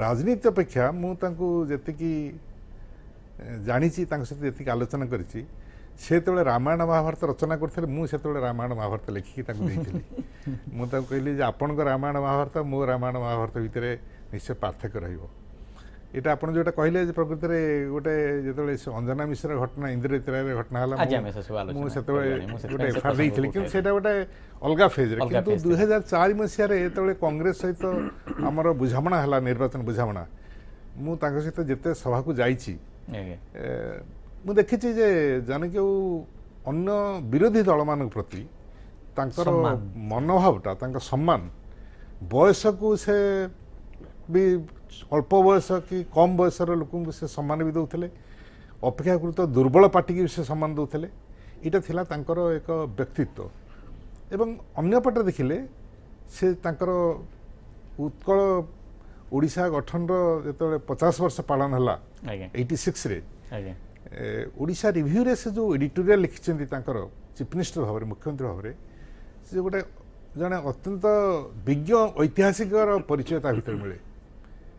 Speaker 4: ରାଜନୀତି ଅପେକ୍ଷା ମୁଁ ତାଙ୍କୁ ଯେତିକି ଜାଣିଛି, ତାଙ୍କ ସହିତ ଯେତିକି ଆଲୋଚନା କରିଛି, ସେତେବେଳେ ରାମାୟଣ ମହାଭାରତ ରଚନା କରୁଥିଲେ, ମୁଁ ସେତେବେଳେ ରାମାୟଣ ମହାଭାରତ ଲେଖିକି ତାଙ୍କୁ ଦେଇଥିଲି। ମୁଁ ତାଙ୍କୁ କହିଲି ଯେ ଆପଣଙ୍କ ରାମାୟଣ ମହାଭାରତ ମୋ ରାମାୟଣ ମହାଭାରତ ଭିତରେ ନିଶ୍ଚୟ ପାର୍ଥକ୍ୟ ରହିବ। ଏଇଟା ଆପଣ ଯେଉଁଟା କହିଲେ ଯେ ପ୍ରକୃତରେ ଗୋଟେ ଯେତେବେଳେ ସେ ଅଞ୍ଜନା ମିଶ୍ର ଘଟଣା ଇନ୍ଦ୍ରଜିତ ରାୟରେ ଘଟଣା ହେଲା, ମୁଁ ସେତେବେଳେ ଗୋଟେ ଏଫଆଇଆର ଦେଇଥିଲି, କିନ୍ତୁ ସେଇଟା ଗୋଟେ ଅଲଗା ଫେଜ୍ରେ। କିନ୍ତୁ 2004 ମସିହାରେ ଯେତେବେଳେ କଂଗ୍ରେସ ସହିତ ଆମର ବୁଝାମଣା ହେଲା, ନିର୍ବାଚନ ବୁଝାମଣା, ମୁଁ ତାଙ୍କ ସହିତ ଯେତେ ସଭାକୁ ଯାଇଛି ମୁଁ ଦେଖିଛି ଯେ ଜାନକୀ ଅନ୍ୟ ବିରୋଧୀ ଦଳମାନଙ୍କ ପ୍ରତି ତାଙ୍କର ମନୋଭାବଟା, ତାଙ୍କ ସମ୍ମାନ, ବୟସକୁ ସେ ବି ଅଳ୍ପ ବୟସ କି କମ୍ ବୟସର ଲୋକଙ୍କୁ ସେ ସମ୍ମାନ ବି ଦେଉଥିଲେ, ଅପେକ୍ଷାକୃତ ଦୁର୍ବଳ ପାର୍ଟିକି ବି ସେ ସମ୍ମାନ ଦେଉଥିଲେ। ଏଇଟା ଥିଲା ତାଙ୍କର ଏକ ବ୍ୟକ୍ତିତ୍ୱ। ଏବଂ ଅନ୍ୟପଟେ ଦେଖିଲେ ସେ ତାଙ୍କର ଉତ୍କଳ ଓଡ଼ିଶା ଗଠନର ଯେତେବେଳେ 50 ବର୍ଷ ପାଳନ ହେଲା 86ରେ, ଓଡ଼ିଶା ରିଭ୍ୟୁରେ ସେ ଯେଉଁ ଏଡିଟୋରିଆଲ ଲେଖିଛନ୍ତି ତାଙ୍କର ଚିଫ୍ ମିନିଷ୍ଟର ଭାବରେ, ମୁଖ୍ୟମନ୍ତ୍ରୀ ଭାବରେ, ସେ ଗୋଟେ ଜଣେ ଅତ୍ୟନ୍ତ ବିଜ୍ଞ ଐତିହାସିକର ପରିଚୟ ତା ଭିତରେ ମିଳେ।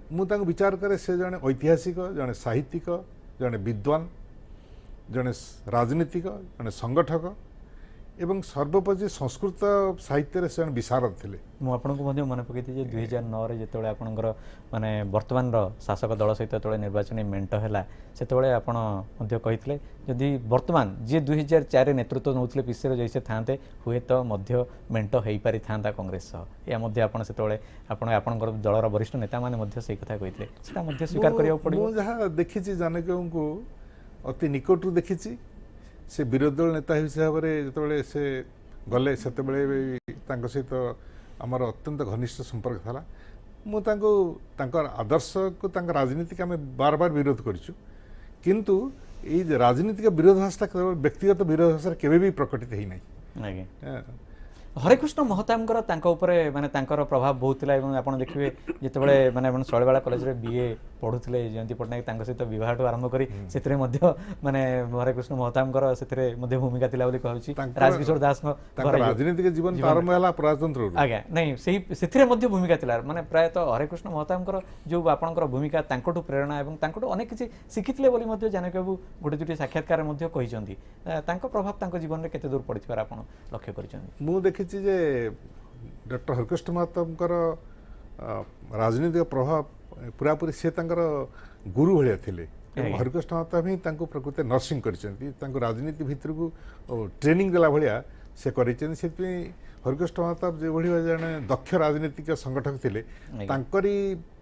Speaker 4: ମୁଁ ତାଙ୍କୁ ବିଚାର କରେ ସେ ଜଣେ ଐତିହାସିକ, ଜଣେ ସାହିତ୍ୟିକ, ଜଣେ ବିଦ୍ୱାନ, ଜଣେ ରାଜନୀତିକ, ଜଣେ ସଂଗଠକ ଏବଂ ସର୍ବୋପରି ସଂସ୍କୃତ ସାହିତ୍ୟରେ ସେ ଜଣେ ବିଶାରଦ ଥିଲେ।
Speaker 1: ମୁଁ ଆପଣଙ୍କୁ ମଧ୍ୟ ମନେ ପକାଇଥିଲି ଯେ 2009ରେ ଯେତେବେଳେ ଆପଣଙ୍କର ମାନେ ବର୍ତ୍ତମାନର ଶାସକ ଦଳ ସହିତ ଯେତେବେଳେ ନିର୍ବାଚନୀ ମେଣ୍ଟ ହେଲା, ସେତେବେଳେ ଆପଣ ମଧ୍ୟ କହିଥିଲେ ଯଦି ବର୍ତ୍ତମାନ ଯିଏ 2004ରେ ନେତୃତ୍ୱ ନେଉଥିଲେ ପିସିର ଯଦି ସେ ଥାନ୍ତେ ହୁଏତ ମଧ୍ୟ ମେଣ୍ଟ ହୋଇପାରିଥାନ୍ତା କଂଗ୍ରେସ ସହ। ଏହା ମଧ୍ୟ ଆପଣ ସେତେବେଳେ ଆପଣଙ୍କର ଦଳର ବରିଷ୍ଠ ନେତାମାନେ ମଧ୍ୟ ସେଇ କଥା କହିଥିଲେ, ସେଟା ମଧ୍ୟ ସ୍ୱୀକାର କରିବାକୁ ପଡ଼ିବ।
Speaker 4: ମୁଁ ଯାହା ଦେଖିଛି ଜାନକୀଙ୍କୁ ଅତି ନିକଟରୁ ଦେଖିଛି। ସେ ବିରୋଧୀ ଦଳ ନେତା ହିସାବରେ ଯେତେବେଳେ ସେ ଗଲେ ସେତେବେଳେ ତାଙ୍କ ସହିତ ଆମର ଅତ୍ୟନ୍ତ ଘନିଷ୍ଠ ସମ୍ପର୍କ ଥିଲା। ମୁଁ ତାଙ୍କୁ ତାଙ୍କର ଆଦର୍ଶକୁ, ତାଙ୍କ ରାଜନୀତିକୁ ଆମେ ବାର ବାର ବିରୋଧ କରିଛୁ, କିନ୍ତୁ ଏଇ ରାଜନୀତିକ ବିରୋଧାଭାସଟା କେବଳ ବ୍ୟକ୍ତିଗତ ବିରୋଧାଭାସରେ କେବେ ବି ପ୍ରକଟିତ ହେଇନାହିଁ।
Speaker 1: ଆଜ୍ଞା, ହରେକୃଷ୍ଣ ମହତାବଙ୍କର ତାଙ୍କ ଉପରେ ମାନେ ତାଙ୍କର ପ୍ରଭାବ ବହୁତ ଥିଲା ଏବଂ ଆପଣ ଦେଖିବେ ଯେତେବେଳେ ମାନେ ଶୈଳବାଳା କଲେଜରେ BA ପଢ଼ୁଥିଲେ ଜୟନ୍ତୀ ପଟ୍ଟନାୟକ, ତାଙ୍କ ସହିତ ବିବାହଠୁ ଆରମ୍ଭ କରି ସେଥିରେ ମଧ୍ୟ ମାନେ ହରେକୃଷ୍ଣ ମହତାବଙ୍କର ସେଥିରେ ମଧ୍ୟ ଭୂମିକା ଥିଲା ବୋଲି କହୁଛି। ରାଜକିଶୋର ଦାସଙ୍କ
Speaker 4: ରାଜନୈତିକ ଜୀବନ ଆରମ୍ଭ ହେଲା ପ୍ରଜାତନ୍ତ୍ର।
Speaker 1: ଆଜ୍ଞା, ନାଇଁ ସେଥିରେ ମଧ୍ୟ ଭୂମିକା ଥିଲା। ମାନେ ପ୍ରାୟତଃ ହରେକୃଷ୍ଣ ମହତାବଙ୍କର ଯେଉଁ ଆପଣଙ୍କର ଭୂମିକା, ତାଙ୍କଠୁ ପ୍ରେରଣା ଏବଂ ତାଙ୍କଠୁ ଅନେକ କିଛି ଶିଖିଥିଲେ ବୋଲି ମଧ୍ୟ ଜାନକୀ ବାବୁ ଗୋଟେ ଦୁଇଟି ସାକ୍ଷାତକାରରେ ମଧ୍ୟ କହିଛନ୍ତି। ତାଙ୍କ ପ୍ରଭାବ ତାଙ୍କ ଜୀବନରେ କେତେ ଦୂର ପଡ଼ିଥିବାର ଆପଣ ଲକ୍ଷ୍ୟ କରିଛନ୍ତି?
Speaker 4: ମୁଁ ଦେଖିଛି ଯେ ଡକ୍ଟର ହରେକୃଷ୍ଣ ମହତାବଙ୍କର ରାଜନୈତିକ ପ୍ରଭାବ ପୁରାପୁରି ସେ ତାଙ୍କର ଗୁରୁ ଭଳିଆ ଥିଲେ। ହରେକୃଷ୍ଣ ମହତାବ ହିଁ ତାଙ୍କୁ ପ୍ରକୃତରେ ନର୍ସିଂ କରିଛନ୍ତି, ତାଙ୍କୁ ରାଜନୀତି ଭିତରକୁ ଟ୍ରେନିଂ ଦେଲା ଭଳିଆ ସେ କରିଛନ୍ତି। ସେଥିପାଇଁ ହରେକୃଷ୍ଣ ମହତାବ ଯେଭଳି ଜଣେ ଦକ୍ଷ ରାଜନୈତିକ ସଂଗଠକ ଥିଲେ, ତାଙ୍କରି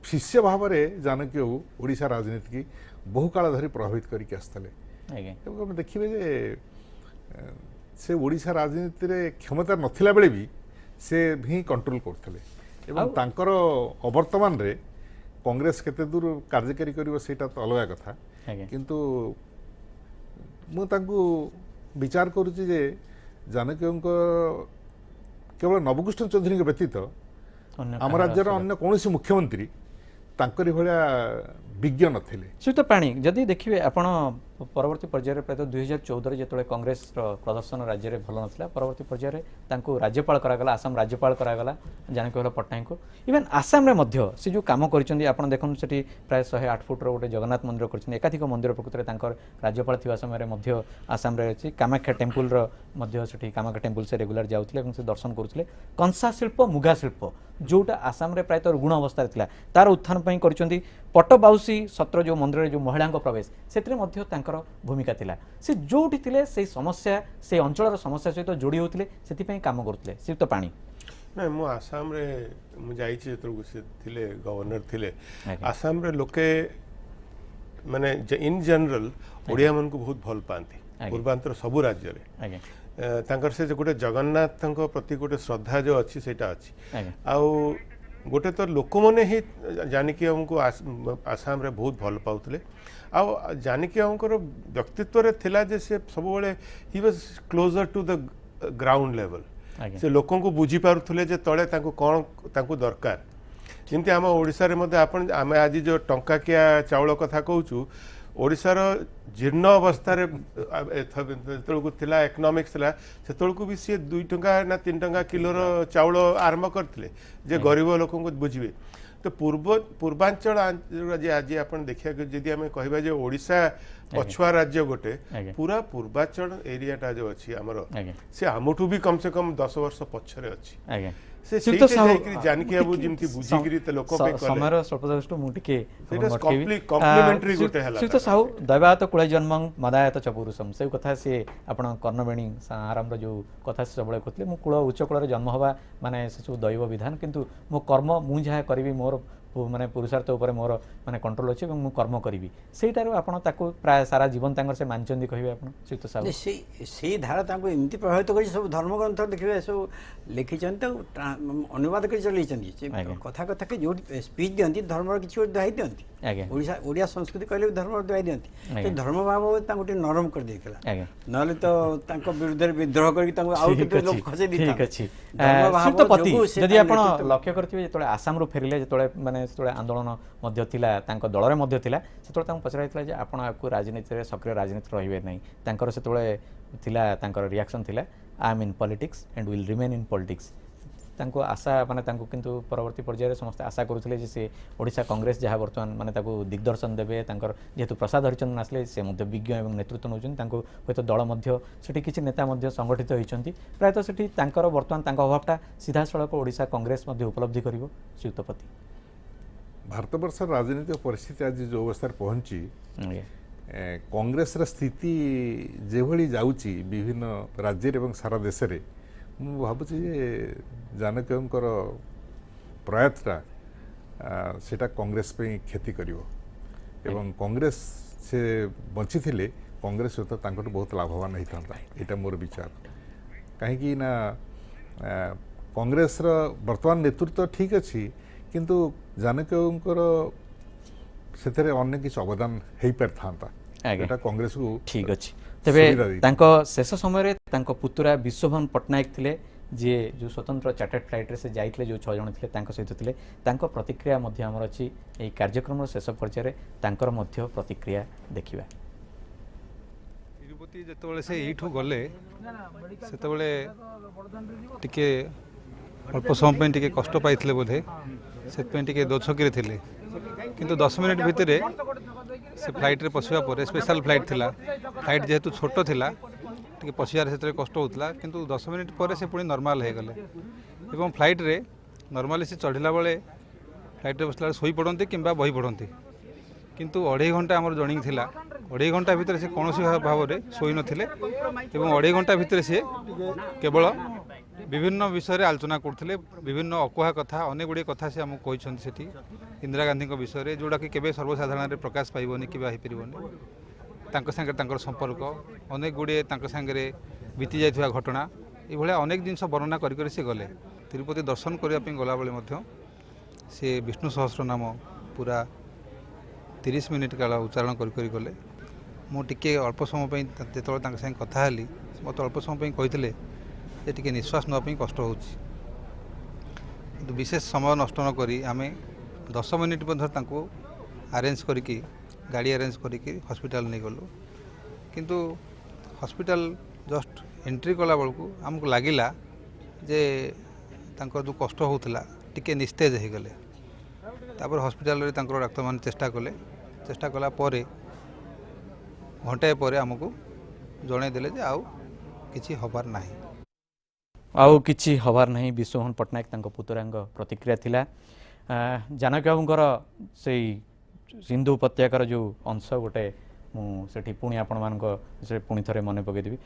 Speaker 4: ଶିଷ୍ୟ ଭାବରେ ଜାନକୀ ବାବୁ ଓଡ଼ିଶା ରାଜନୀତିକି ବହୁ କାଳ ଧରି ପ୍ରଭାବିତ କରିକି ଆସିଥିଲେ। ଏବଂ ଆମେ ଦେଖିବେ ଯେ ସେ ଓଡ଼ିଶା ରାଜନୀତିରେ କ୍ଷମତା ନଥିଲା ବେଳେ ବି ସେ ହିଁ କଣ୍ଟ୍ରୋଲ କରୁଥିଲେ ଏବଂ ତାଙ୍କର ଅବର୍ତ୍ତମାନରେ କଂଗ୍ରେସ କେତେ ଦୂର କାର୍ଯ୍ୟକାରୀ କରିବ ସେଇଟା ତ ଅଲଗା କଥା, କିନ୍ତୁ ମୁଁ ତାଙ୍କୁ ବିଚାର କରୁଛି ଯେ ଜାନକୀଙ୍କ କେବଳ ନବକୃଷ୍ଣ ଚୌଧୁରୀଙ୍କ ବ୍ୟତୀତ ଆମ ରାଜ୍ୟର ଅନ୍ୟ କୌଣସି ମୁଖ୍ୟମନ୍ତ୍ରୀ ତାଙ୍କରି ଭଳିଆ ବିଜ୍ଞ ନଥିଲେ।
Speaker 1: ଶ୍ରୀଯୁକ୍ତ ପ୍ରାଣୀ ଯଦି ଦେଖିବେ ଆପଣ ପରବର୍ତ୍ତୀ ପର୍ଯ୍ୟାୟରେ ପ୍ରାୟତଃ 2014 ଯେତେବେଳେ କଂଗ୍ରେସର ପ୍ରଦର୍ଶନ ରାଜ୍ୟରେ ଭଲ ନଥିଲା ପରବର୍ତ୍ତୀ ପର୍ଯ୍ୟାୟରେ ତାଙ୍କୁ ରାଜ୍ୟପାଳ କରାଗଲା ଆସାମ ରାଜ୍ୟପାଳ କରାଗଲା ଜାନକୀ ପଟ୍ଟନାୟକଙ୍କୁ ଇଭେନ୍ ଆସାମରେ ମଧ୍ୟ ସେ ଯେଉଁ କାମ କରିଛନ୍ତି ଆପଣ ଦେଖନ୍ତୁ ସେଠି ପ୍ରାୟ 108 ଫୁଟର ଗୋଟେ ଜଗନ୍ନାଥ ମନ୍ଦିର କରିଛନ୍ତି ଏକାଧିକ ମନ୍ଦିର ପ୍ରକୃତରେ ତାଙ୍କର ରାଜ୍ୟପାଳ ଥିବା ସମୟରେ ମଧ୍ୟ ଆସାମରେ ଅଛି କାମାକ୍ଷା ଟେମ୍ପୁଲର ମଧ୍ୟ ସେଠି କାମାକ୍ଷା ଟେମ୍ପୁଲ ସେ ରେଗୁଲାର ଯାଉଥିଲେ ଏବଂ ସେ ଦର୍ଶନ କରୁଥିଲେ କଂସା ଶିଳ୍ପ ମୁଗା ଶିଳ୍ପ ଯେଉଁଟା ଆସାମରେ ପ୍ରାୟତଃ ରୁଗୁଣ ଅବସ୍ଥାରେ ଥିଲା ତାର ଉତ୍ଥାନ ପାଇଁ କରିଛନ୍ତି ପଟ୍ଟବାଉସୀ ସତ୍ର ଯେଉଁ ମନ୍ଦିରରେ ଯେଉଁ ମହିଳାଙ୍କ ପ୍ରବେଶ ସେଥିରେ ମଧ୍ୟ ତାଙ୍କର ଭୂମିକା ଥିଲା ସେ ଯେଉଁଠି ଥିଲେ ସେଇ ସମସ୍ୟା ସେଇ ଅଞ୍ଚଳର ସମସ୍ୟା ସହିତ ଯୋଡ଼ି ହେଉଥିଲେ ସେଥିପାଇଁ କାମ କରୁଥିଲେ ଶ୍ରୀଯୁକ୍ତ ପାଣି
Speaker 3: ନାଇଁ ମୁଁ ଆସାମରେ ମୁଁ ଯାଇଛି ଯେତେବେଳକୁ ସେ ଥିଲେ ଗଭର୍ଣ୍ଣର ଥିଲେ ଆସାମରେ ଲୋକେ ମାନେ ଇନ୍ ଜେନେରାଲ ଓଡ଼ିଆମାନଙ୍କୁ ବହୁତ ଭଲ ପାଆନ୍ତି ପୂର୍ବାଞ୍ଚଳ ସବୁ ରାଜ୍ୟରେ ତାଙ୍କର ସେ ଗୋଟେ ଜଗନ୍ନାଥଙ୍କ ପ୍ରତି ଗୋଟେ ଶ୍ରଦ୍ଧା ଯେଉଁ ଅଛି ସେଇଟା ଅଛି ଆଉ ଗୋଟେ ତ ଲୋକମାନେ ହିଁ ଜାନକୀ ବାବୁଙ୍କୁ ଆସାମରେ ବହୁତ ଭଲ ପାଉଥିଲେ ଆଉ ଜାନକୀ ବାବୁଙ୍କର ବ୍ୟକ୍ତିତ୍ୱରେ ଥିଲା ଯେ ସେ ସବୁବେଳେ he was closure to the ground level ସେ ଲୋକଙ୍କୁ ବୁଝିପାରୁଥିଲେ ଯେ ତଳେ ତାଙ୍କୁ କ'ଣ ତାଙ୍କୁ ଦରକାର ଯେମିତି ଆମ ଓଡ଼ିଶାରେ ମଧ୍ୟ ଆପଣ ଆମେ ଆଜି ଯେଉଁ ଟଙ୍କାକିଆ ଚାଉଳ କଥା କହୁଛୁ ଓଡ଼ିଶାର ଜୀର୍ଣ୍ଣ ଅବସ୍ଥାରେ ଯେତେବେଳକୁ ଥିଲା ଇକୋନୋମିକ୍ସ ଥିଲା ସେତେବେଳକୁ ବି ସିଏ 2 ଟଙ୍କା ନା 3 ଟଙ୍କା କିଲୋର ଚାଉଳ ଆରମ୍ଭ କରିଥିଲେ ଯେ ଗରିବ ଲୋକଙ୍କୁ ବୁଝିବେ ତ ପୂର୍ବାଞ୍ଚଳ ଆଜି ଆପଣ ଦେଖିବାକୁ ଯଦି ଆମେ କହିବା ଯେ ଓଡ଼ିଶା ପଛୁଆ ରାଜ୍ୟ ଗୋଟେ ପୁରା ପୂର୍ବାଞ୍ଚଳ ଏରିଆଟା ଯେଉଁ ଅଛି ଆମର ସେ ଆମଠୁ ବି କମ ସେ କମ 10 ବର୍ଷ ପଛରେ ଅଛି ଜାନକୀ ବାବୁ ଯେମିତି ବୁଝିକିରି ଲୋକ
Speaker 1: ସମୟର ସ୍ୱଳ୍ପତା ମୁଁ ଟିକେ
Speaker 3: କମ୍ପ୍ଲିମେଣ୍ଟାରୀ ଗୋଟେ ହେଲା
Speaker 1: ଶ୍ରୀଯୁକ୍ତ ସାହୁ ଦୈବାୟତ କୁଳେ ଜନ୍ମଂ ମଦାୟତ च ପୁରୁଷମ୍ ସେଇ କଥା ସିଏ ଆପଣ କର୍ଣ୍ଣବେଣୀ ଆରମ୍ଭର ଯେଉଁ କଥା ସେ ସବୁବେଳେ କହୁଥିଲେ ମୁଁ କୂଳ ଉଚ୍ଚ କୂଳରେ ଜନ୍ମ ହେବା ମାନେ ସେସବୁ ଦୈବ ବିଧାନ କିନ୍ତୁ ମୋ କର୍ମ ମୁଁ ଯାହା କରିବି ମୋର ମାନେ ପୁରୁଷାର୍ଥ ଉପରେ ମୋର ମାନେ କଣ୍ଟ୍ରୋଲ ଅଛି ଏବଂ ମୁଁ କର୍ମ କରିବି ସେଇଟାରୁ ଆପଣ ତାକୁ ପ୍ରାୟ ସାରା ଜୀବନ ତାଙ୍କର ସେ ମାନିଛନ୍ତି କହିବେ ଆପଣ ଶ୍ରୀଯୁକ୍ତ ସାହୁ
Speaker 2: ସେଇ ଧାରା ତାଙ୍କୁ ଏମିତି ପ୍ରଭାବିତ କରିଛି ସବୁ ଧର୍ମଗ୍ରନ୍ଥ ଦେଖିବେ ସବୁ ଲେଖିଛନ୍ତି ତାକୁ ଅନୁବାଦ କରି ଚଲେଇଛନ୍ତି ସେ କଥା କଥାକେ ଯେଉଁଠି ସ୍ପିଚ୍ ଦିଅନ୍ତି ଧର୍ମର କିଛି ଗୋଟେ ଦୋହାଇ ଦିଅନ୍ତି ଓଡ଼ିଆ ସଂସ୍କୃତି କହିଲେ ବି ଧର୍ମର ଦୋହାଇ ଦିଅନ୍ତି ସେ ଧର୍ମ ଭାବ ତାଙ୍କୁ ଟିକେ ନରମ କରିଦେଇଥିଲା ନହେଲେ ତ ତାଙ୍କ ବିରୁଦ୍ଧରେ ବିଦ୍ରୋହ କରିକି ତାଙ୍କୁ ଆଉ କେତେ ଲୋକ ଖସେଇ ଦେଇଥାନ୍ତି
Speaker 1: ଯଦି ଆପଣ ଲକ୍ଷ୍ୟ କରିଥିବେ ଯେତେବେଳେ ଆସାମରୁ ଫେରିଲେ ଯେତେବେଳେ ମାନେ ସେତେବେଳେ ଆନ୍ଦୋଳନ ମଧ୍ୟ ଥିଲା ତାଙ୍କ ଦଳରେ ମଧ୍ୟ ଥିଲା ସେତେବେଳେ ତାଙ୍କୁ ପଚରାଯାଇଥିଲା ଯେ ଆପଣ ଆକୁ ରାଜନୀତିରେ ସକ୍ରିୟ ରାଜନୀତି ରହିବେ ନାହିଁ ତାଙ୍କର ସେତେବେଳେ ଥିଲା ତାଙ୍କର ରିଆକ୍ସନ୍ ଥିଲା I aim in politics and will remain in politics ତାଙ୍କୁ ଆଶା ମାନେ ତାଙ୍କୁ କିନ୍ତୁ ପରବର୍ତ୍ତୀ ପର୍ଯ୍ୟାୟରେ ସମସ୍ତେ ଆଶା କରୁଥିଲେ ଯେ ସେ ଓଡ଼ିଶା କଂଗ୍ରେସ ଯାହା ବର୍ତ୍ତମାନ ମାନେ ତାକୁ ଦିଗ୍ଦର୍ଶନ ଦେବେ ତାଙ୍କର ଯେହେତୁ ପ୍ରସାଦ ହରିଚନ୍ଦନ ଆସିଲେ ସେ ମଧ୍ୟ ବିଜ୍ଞ ଏବଂ ନେତୃତ୍ୱ ନେଉଛନ୍ତି ତାଙ୍କୁ ହୁଏତ ଦଳ ମଧ୍ୟ ସେଠି କିଛି ନେତା ମଧ୍ୟ ସଂଗଠିତ ହୋଇଛନ୍ତି ପ୍ରାୟତଃ ସେଠି ତାଙ୍କର ବର୍ତ୍ତମାନ ତାଙ୍କ ଅଭାବଟା ସିଧାସଳଖ ଓଡ଼ିଶା କଂଗ୍ରେସ ମଧ୍ୟ ଉପଲବ୍ଧି କରିବ ଶ୍ରୀଯୁକ୍ତ ପତି
Speaker 4: ଭାରତବର୍ଷର ରାଜନୈତିକ ପରିସ୍ଥିତି ଆଜି ଯେଉଁ ଅବସ୍ଥାରେ ପହଞ୍ଚି କଂଗ୍ରେସର ସ୍ଥିତି ଯେଭଳି ଯାଉଛି ବିଭିନ୍ନ ରାଜ୍ୟରେ ଏବଂ ସାରା ଦେଶରେ ମୁଁ ଭାବୁଛି ଯେ ଜାନକୀ ବାବୁଙ୍କର ପ୍ରୟାସଟା ସେଟା କଂଗ୍ରେସ ପାଇଁ କ୍ଷତି କରିବ ଏବଂ କଂଗ୍ରେସ ସେ ବଞ୍ଚିଥିଲେ କଂଗ୍ରେସ ସହିତ ତାଙ୍କଠୁ ବହୁତ ଲାଭବାନ ହେଇଥାନ୍ତା ଏଇଟା ମୋର ବିଚାର କାହିଁକି ନା କଂଗ୍ରେସର ବର୍ତ୍ତମାନ ନେତୃତ୍ୱ ଠିକ୍ ଅଛି କିନ୍ତୁ ଜାନକୀ ବାବୁଙ୍କର ସେଥିରେ ଅନ୍ୟ କିଛି ଅବଦାନ ହେଇପାରିଥାନ୍ତା ଏଇଟା କଂଗ୍ରେସକୁ
Speaker 1: ଠିକ୍ ଅଛି ତେବେ ତାଙ୍କ ଶେଷ ସମୟରେ ତାଙ୍କ ପୁତୁରା ବିଶ୍ୱଭନ ପଟ୍ଟନାୟକ ଥିଲେ ଯିଏ ଯେଉଁ ସ୍ୱତନ୍ତ୍ର ଚାର୍ଟର୍ଡ ଫ୍ଲାଇଟ୍ରେ ସେ ଯାଇଥିଲେ ଯେଉଁ 6 ଜଣ ଥିଲେ ତାଙ୍କ ସହିତ ଥିଲେ ତାଙ୍କ ପ୍ରତିକ୍ରିୟା ମଧ୍ୟ ଆମର ଅଛି ଏହି କାର୍ଯ୍ୟକ୍ରମର ଶେଷ ପର୍ଯ୍ୟାୟରେ ତାଙ୍କର ମଧ୍ୟ ପ୍ରତିକ୍ରିୟା ଦେଖିବା
Speaker 5: ତିରୁପତି ଯେତେବେଳେ ସେ ଏଇଠୁ ଗଲେ ସେତେବେଳେ ଟିକେ ଅଳ୍ପ ସମୟ ପାଇଁ ଟିକେ କଷ୍ଟ ପାଇଥିଲେ ବୋଧେ ସେଥିପାଇଁ ଟିକେ ଦୋଛକିରେ ଥିଲେ କିନ୍ତୁ 10 ମିନିଟ୍ ଭିତରେ ସେ ଫ୍ଲାଇଟ୍ରେ ପଶିବା ପରେ ସ୍ପେଶାଲ ଫ୍ଲାଇଟ୍ ଥିଲା ଫ୍ଲାଇଟ୍ ଯେହେତୁ ଛୋଟ ଥିଲା ଟିକେ ପଶିବାରେ ସେଥିରେ କଷ୍ଟ ହେଉଥିଲା କିନ୍ତୁ 10 ମିନିଟ୍ ପରେ ସେ ପୁଣି ନର୍ମାଲ୍ ହେଇଗଲେ ଏବଂ ଫ୍ଲାଇଟ୍ରେ ନର୍ମାଲି ସେ ଚଢ଼ିଲା ବେଳେ ଫ୍ଲାଇଟ୍ରେ ବସିଲା ବେଳେ ଶୋଇପଡ଼ନ୍ତି କିମ୍ବା ବହି ପଢ଼ନ୍ତି କିନ୍ତୁ 2.5 ଘଣ୍ଟା ଆମର ଜର୍ଣ୍ଣି ଥିଲା 2.5 ଘଣ୍ଟା ଭିତରେ ସେ କୌଣସି ଭାବରେ ଶୋଇନଥିଲେ ଏବଂ 2.5 ଘଣ୍ଟା ଭିତରେ ସେ କେବଳ ବିଭିନ୍ନ ବିଷୟରେ ଆଲୋଚନା କରୁଥିଲେ ବିଭିନ୍ନ ଅକୁହା କଥା ଅନେକ ଗୁଡ଼ିଏ କଥା ସେ ଆମକୁ କହିଛନ୍ତି ସେଠି ଇନ୍ଦିରା ଗାନ୍ଧୀଙ୍କ ବିଷୟରେ ଯେଉଁଟାକି କେବେ ସର୍ବସାଧାରଣରେ ପ୍ରକାଶ ପାଇବନି କିମ୍ବା ହେଇପାରିବନି ତାଙ୍କ ସାଙ୍ଗରେ ତାଙ୍କର ସମ୍ପର୍କ ଅନେକ ଗୁଡ଼ିଏ ତାଙ୍କ ସାଙ୍ଗରେ ବିତି ଯାଇଥିବା ଘଟଣା ଏଇଭଳିଆ ଅନେକ ଜିନିଷ ବର୍ଣ୍ଣନା କରି କରି ସେ ଗଲେ ତିରୁପତି ଦର୍ଶନ କରିବା ପାଇଁ ଗଲାବେଳେ ମଧ୍ୟ ସେ ବିଷ୍ଣୁ ସହସ୍ର ନାମ ପୁରା 30 ମିନିଟ୍ କାଳ ଉଚ୍ଚାରଣ କରି କରି ଗଲେ ମୁଁ ଟିକେ ଅଳ୍ପ ସମୟ ପାଇଁ ଯେତେବେଳେ ତାଙ୍କ ସାଙ୍ଗେ କଥା ହେଲି ମୋତେ ଅଳ୍ପ ସମୟ ପାଇଁ କହିଥିଲେ ଯେ ଟିକେ ନିଶ୍ୱାସ ନେବା ପାଇଁ କଷ୍ଟ ହେଉଛି କିନ୍ତୁ ବିଶେଷ ସମୟ ନଷ୍ଟ ନ କରି ଆମେ 10 ମିନିଟ୍ ମଧ୍ୟ ତାଙ୍କୁ ଆରେଞ୍ଜ କରିକି ଗାଡ଼ି ଆରେଞ୍ଜ କରିକି ହସ୍ପିଟାଲ ନେଇଗଲୁ କିନ୍ତୁ ହସ୍ପିଟାଲ ଜଷ୍ଟ ଏଣ୍ଟ୍ରି କଲା ବେଳକୁ ଆମକୁ ଲାଗିଲା ଯେ ତାଙ୍କର ଯେଉଁ କଷ୍ଟ ହେଉଥିଲା ଟିକେ ନିସ୍ତେଜ ହେଇଗଲେ ତାପରେ ହସ୍ପିଟାଲରେ ତାଙ୍କର ଡାକ୍ତରମାନେ ଚେଷ୍ଟା କଲା ପରେ ଘଣ୍ଟାଏ ପରେ ଆମକୁ ଜଣାଇଦେଲେ ଯେ ଆଉ କିଛି ହେବାର ନାହିଁ।
Speaker 1: ଆଉ କିଛି ହେବାର ନାହିଁ ବିଶ୍ୱମୋହନ ପଟ୍ଟନାୟକ ତାଙ୍କ ପୁତୁରାଙ୍କ ପ୍ରତିକ୍ରିୟା ଥିଲା। ଜାନକୀ ବାବୁଙ୍କର ସେଇ ସିନ୍ଧୁ ଉପତ୍ୟକାର ଯେଉଁ ଅଂଶ ଗୋଟେ ମୁଁ ସେଠି ପୁଣି ଆପଣମାନଙ୍କ ବିଷୟରେ ପୁଣି ଥରେ ମନେ ପକାଇଦେବି।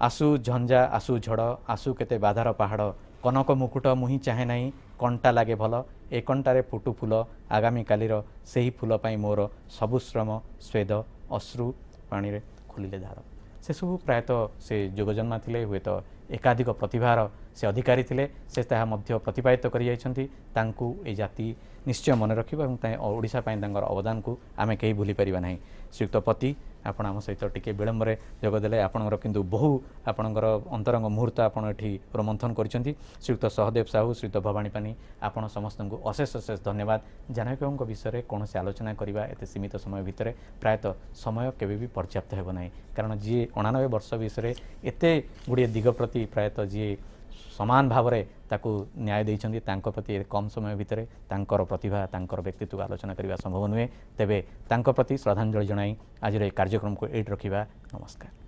Speaker 1: ଆସୁ ଝଞ୍ଜା ଆସୁ ଝଡ଼ ଆସୁ କେତେ ବାଧାର ପାହାଡ଼ କନକ ମୁକୁଟ ମୁହିଁ ଚାହେଁ ନାହିଁ କଣ୍ଟା ଲାଗେ ଭଲ ଏ କଣ୍ଟାରେ ଫୁଟୁ ଫୁଲ ଆଗାମୀକାଲିର ସେହି ଫୁଲ ପାଇଁ ମୋର ସବୁ ଶ୍ରମ ସ୍ୱେଦ ଅଶ୍ରୁ ପାଣିରେ ଖୋଲିଲେ ଧାର। ସେସବୁ ପ୍ରାୟତଃ ସେ ଯୋଗଜନ୍ମା ଥିଲେ ହୁଏତ ଏକାଧିକ ପ୍ରତିଭାର ସେ ଅଧିକାରୀ ଥିଲେ ସେ ତାହା ମଧ୍ୟ ପ୍ରତିପାଦିତ କରିଯାଇଛନ୍ତି। ତାଙ୍କୁ ଏ ଜାତି ନିଶ୍ଚୟ ମନେ ରଖିବ ଏବଂ ଓଡ଼ିଶା ପାଇଁ ତାଙ୍କର ଅବଦାନକୁ ଆମେ କେହି ଭୁଲିପାରିବା ନାହିଁ। ଶ୍ରୀଯୁକ୍ତ ପତି ଆପଣ ଆମ ସହିତ ଟିକେ ବିଳମ୍ବରେ ଯୋଗଦେଲେ ଆପଣଙ୍କର କିନ୍ତୁ ବହୁ ଆପଣଙ୍କର ଅନ୍ତରଙ୍ଗ ମୁହୂର୍ତ୍ତ ଆପଣ ଏଠି ରୋମନ୍ଥନ କରିଛନ୍ତି। ଶ୍ରୀଯୁକ୍ତ ସହଦେବ ସାହୁ ଶ୍ରୀଯୁକ୍ତ ଭବାନୀ ପାନି ଆପଣ ସମସ୍ତଙ୍କୁ ଅଶେଷ ଅଶେଷ ଧନ୍ୟବାଦ। ଜାନକୀ ବାବୁଙ୍କ ବିଷୟରେ କୌଣସି ଆଲୋଚନା କରିବା ଏତେ ସୀମିତ ସମୟ ଭିତରେ ପ୍ରାୟତଃ ସମୟ କେବେ ବି ପର୍ଯ୍ୟାପ୍ତ ହେବ ନାହିଁ କାରଣ ଯିଏ 89 ବର୍ଷ ବିଷୟରେ ଏତେ ଗୁଡ଼ିଏ ଦିଗ ପ୍ରତି ପ୍ରାୟତଃ ଯିଏ ସମାନ ଭାବରେ ତାକୁ ନ୍ୟାୟ ଦେଇଛନ୍ତି ତାଙ୍କ ପ୍ରତି କମ୍ ସମୟ ଭିତରେ ତାଙ୍କର ପ୍ରତିଭା ତାଙ୍କର ବ୍ୟକ୍ତିତ୍ୱକୁ ଆଲୋଚନା କରିବା ସମ୍ଭବ ନୁହେଁ। ତେବେ ତାଙ୍କ ପ୍ରତି ଶ୍ରଦ୍ଧାଞ୍ଜଳି ଜଣାଇ ଆଜିର ଏହି କାର୍ଯ୍ୟକ୍ରମକୁ ଏଇଠି ରଖିବା। ନମସ୍କାର।